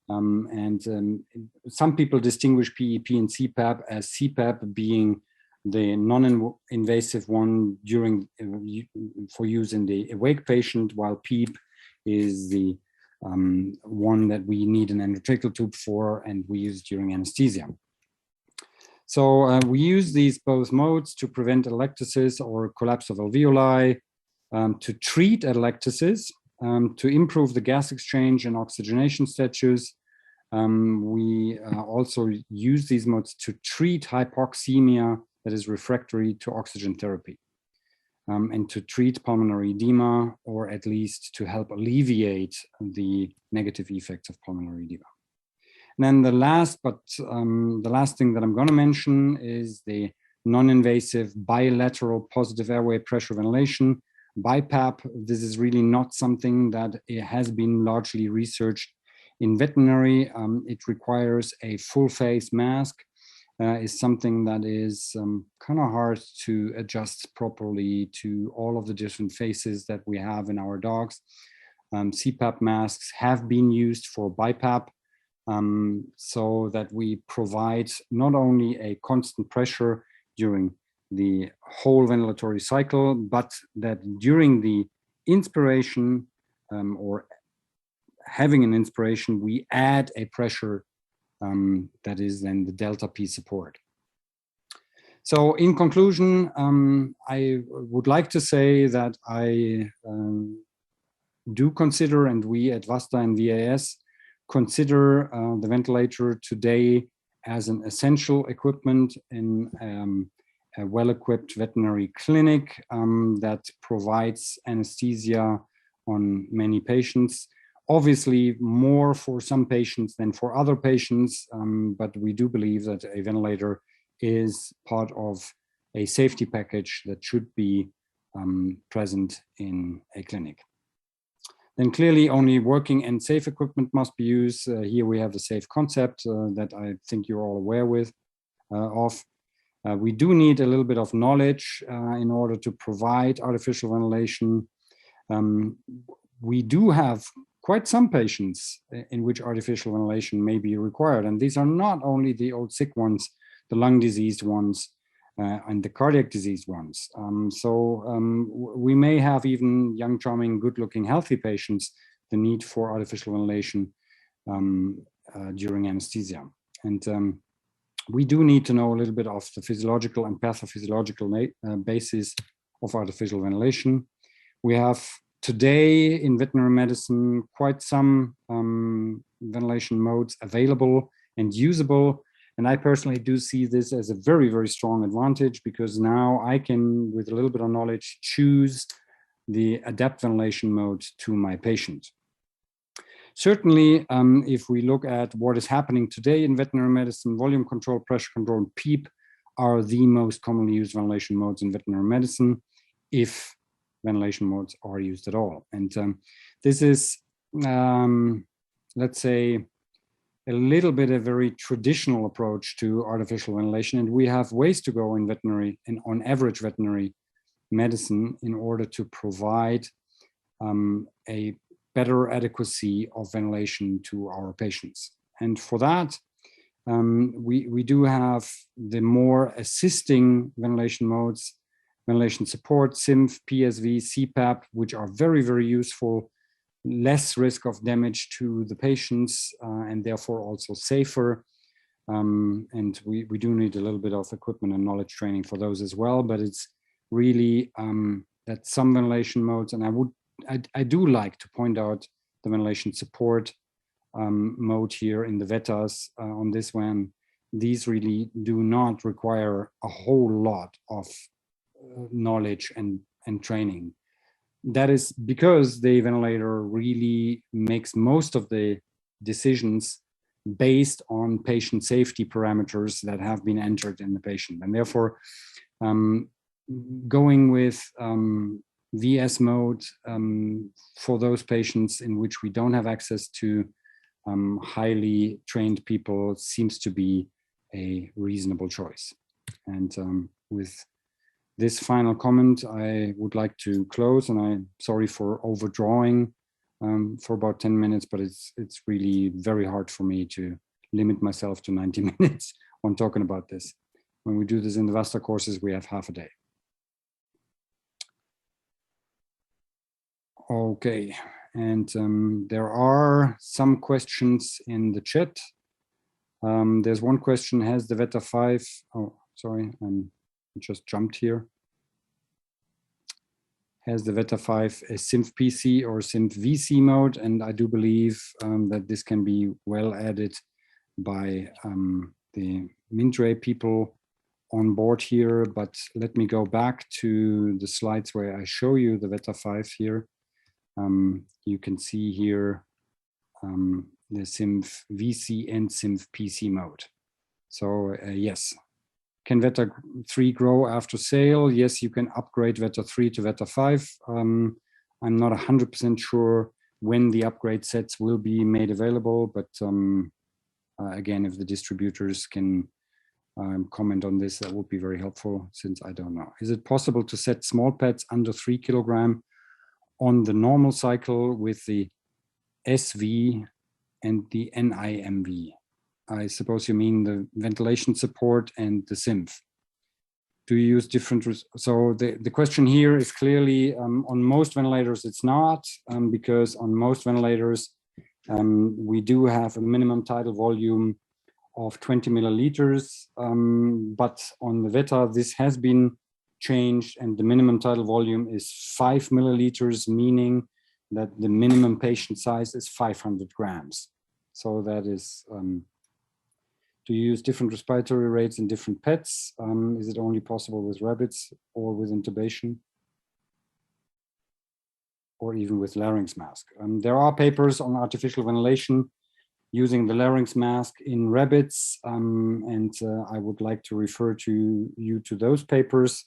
Some people distinguish PEP and CPAP as CPAP being the non-invasive one during for use in the awake patient, while PEEP is the one that we need an endotracheal tube for and we use during anesthesia. So we use these both modes to prevent atelectasis or collapse of alveoli, to treat atelectasis, to improve the gas exchange and oxygenation status. We also use these modes to treat hypoxemia that is refractory to oxygen therapy. And to treat pulmonary edema, or at least to help alleviate the negative effects of pulmonary edema. And then the last thing that I'm going to mention is the non-invasive bilateral positive airway pressure ventilation, BiPAP. This is really not something that has been largely researched in veterinary. It requires a full face mask. Is something that is kind of hard to adjust properly to all of the different faces that we have in our dogs. CPAP masks have been used for BiPAP, so that we provide not only a constant pressure during the whole ventilatory cycle, but that during the inspiration or having an inspiration, we add a pressure that is then the delta P support. So in conclusion, I would like to say that I do consider, and we at VASTA and VAS consider the ventilator today as an essential equipment in a well-equipped veterinary clinic that provides anesthesia on many patients. Obviously more for some patients than for other patients, but we do believe that a ventilator is part of a safety package that should be present in a clinic. Then clearly only working and safe equipment must be used. Here we have the safe concept that I think you're all aware of. We do need a little bit of knowledge in order to provide artificial ventilation. We do have quite some patients in which artificial ventilation may be required. And these are not only the old sick ones, the lung diseased ones, and the cardiac diseased ones. We may have even young, charming, good-looking, healthy patients, the need for artificial ventilation during anesthesia. And we do need to know a little bit of the physiological and pathophysiological basis of artificial ventilation. We have today in veterinary medicine quite some ventilation modes available and usable. And I personally do see this as a very, very strong advantage, because now I can, with a little bit of knowledge, choose the adapt ventilation mode to my patient. Certainly, if we look at what is happening today in veterinary medicine, volume control, pressure control, and PEEP are the most commonly used ventilation modes in veterinary medicine, if ventilation modes are used at all. And this is, let's say, a little bit a very traditional approach to artificial ventilation, and we have ways to go in veterinary and on average veterinary medicine in order to provide a better adequacy of ventilation to our patients. And for that, we do have the more assisting ventilation modes, ventilation support, SIMF, PSV, CPAP, which are very, very useful, less risk of damage to the patients, and therefore also safer. And we do need a little bit of equipment and knowledge training for those as well, but it's really that some ventilation modes, and I do like to point out the ventilation support mode here in the Vetas on this one. These really do not require a whole lot of knowledge and training. That is because the ventilator really makes most of the decisions based on patient safety parameters that have been entered in the patient. And therefore, going with VS mode for those patients in which we don't have access to highly trained people seems to be a reasonable choice. And with this final comment, I would like to close, and I'm sorry for overdrawing for about 10 minutes, but it's really very hard for me to limit myself to 90 minutes on talking about this. When we do this in the Vasta courses, we have half a day. Okay, and there are some questions in the chat. There's one question: has the Veta 5? Oh, sorry, I just jumped here. Has the Veta 5 a SIMF PC or SIMF VC mode? And I do believe that this can be well added by the Mindray people on board here. But let me go back to the slides where I show you the Veta 5 here. You can see here the SIMF VC and SIMF PC mode. So yes. Can Veta 3 grow after sale? Yes, you can upgrade Veta 3 to Veta 5. I'm not 100% sure when the upgrade sets will be made available, but again, if the distributors can comment on this, that would be very helpful, since I don't know. Is it possible to set small pads under 3 kilogram on the normal cycle with the SV and the NIMV? I suppose you mean the ventilation support and the SIMF. Do you use different? So the question here is clearly on most ventilators it's not, because on most ventilators we do have a minimum tidal volume of 20 milliliters, but on the Veta this has been changed, and the minimum tidal volume is 5 milliliters, meaning that the minimum patient size is 500 grams. So that is. Do you use different respiratory rates in different pets? Is it only possible with rabbits or with intubation? Or even with larynx mask? There are papers on artificial ventilation using the larynx mask in rabbits, and I would like to refer you to those papers.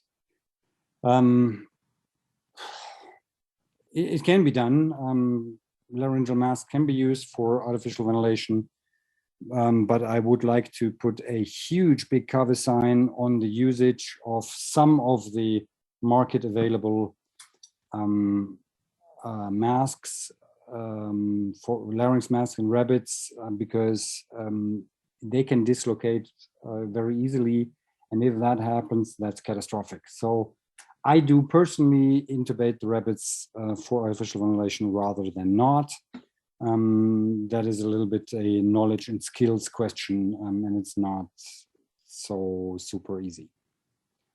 It can be done. Laryngeal mask can be used for artificial ventilation. But I would like to put a huge big caveat sign on the usage of some of the market available masks for larynx masks in rabbits, because they can dislocate very easily, and if that happens, that's catastrophic. So I do personally intubate the rabbits for artificial ventilation rather than not. That is a little bit a knowledge and skills question, and it's not so super easy.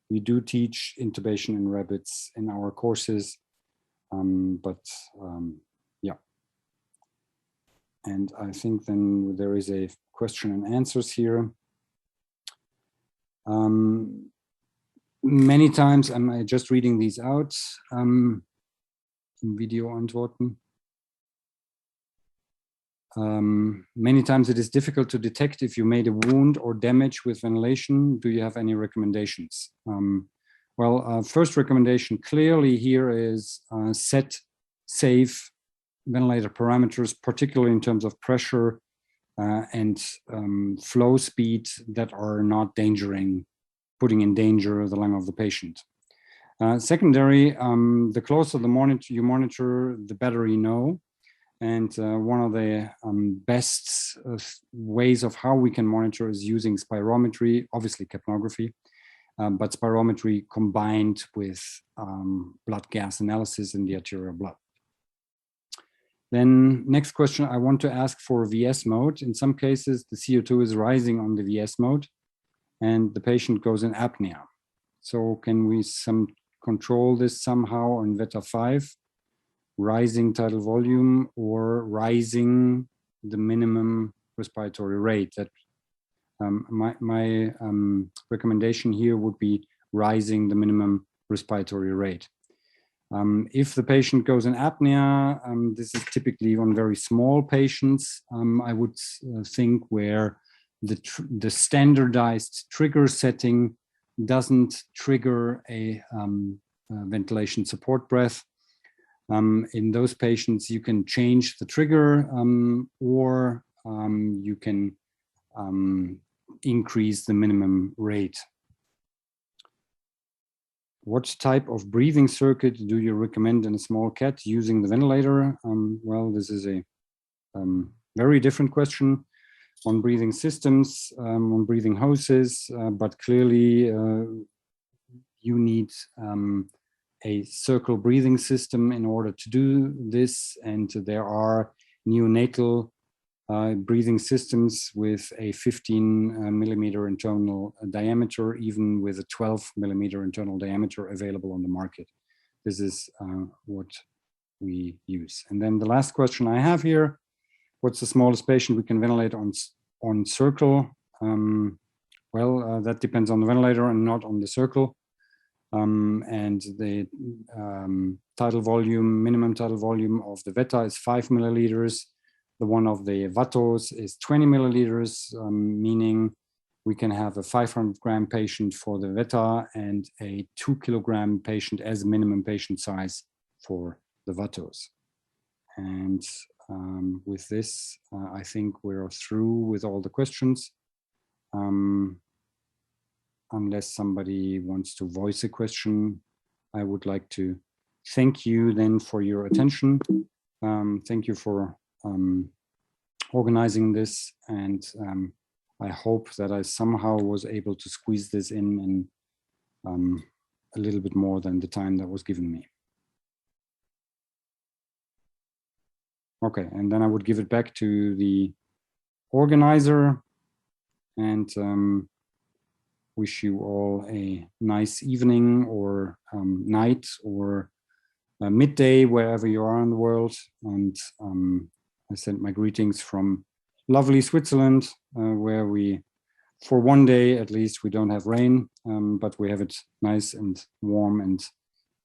We do teach intubation in rabbits in our courses, but yeah. And I think then there is a question and answers here. Many times, I'm just reading these out. Video antworten. Many times it is difficult to detect if you made a wound or damage with ventilation. Do you have any recommendations? First recommendation clearly here is set safe ventilator parameters, particularly in terms of pressure and flow speed that are not putting in danger the lung of the patient. Secondary, the closer you monitor, the better you know. And one of the best ways of how we can monitor is using spirometry, obviously capnography, but spirometry combined with blood gas analysis in the arterial blood. Then next question, I want to ask for VS mode. In some cases, the CO2 is rising on the VS mode and the patient goes in apnea. So can we control this somehow on Veta 5? Rising tidal volume or rising the minimum respiratory rate. That my recommendation here would be rising the minimum respiratory rate. If the patient goes in apnea, this is typically on very small patients. I would think where the standardized trigger setting doesn't trigger a ventilation support breath. In those patients, you can change the trigger or you can increase the minimum rate. What type of breathing circuit do you recommend in a small cat using the ventilator? Well, this is a very different question on breathing systems, on breathing hoses, but clearly you need a circle breathing system in order to do this. And there are neonatal breathing systems with a 15 millimeter internal diameter, even with a 12 millimeter internal diameter available on the market. This is what we use. And then the last question I have here, what's the smallest patient we can ventilate on circle? That depends on the ventilator and not on the circle. And the tidal volume, minimum tidal volume of the Veta is 5 milliliters. The one of the Vatos is 20 milliliters, meaning we can have a 500 gram patient for the Veta and a 2 kilogram patient as minimum patient size for the Vatos. And with this, I think we're through with all the questions. Unless somebody wants to voice a question, I would like to thank you then for your attention. Thank you for organizing this, and I hope that I somehow was able to squeeze this in a little bit more than the time that was given me. Okay, and then I would give it back to the organizer and wish you all a nice evening or night or midday, wherever you are in the world. And I send my greetings from lovely Switzerland, where we, for one day at least, we don't have rain, but we have it nice and warm and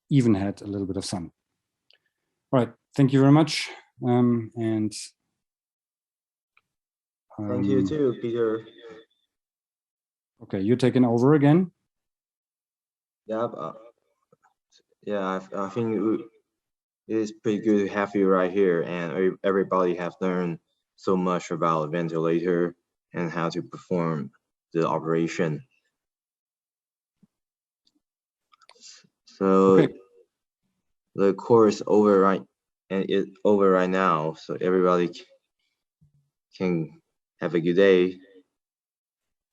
even had a little bit of sun. All right, thank you very much. And thank you too, Peter. Okay, you're taking over again. Yeah, I think it is pretty good to have you right here, and everybody have learned so much about a ventilator and how to perform the operation. So okay. The course over right now, so everybody can have a good day.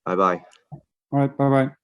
Bye-bye. All right, bye-bye.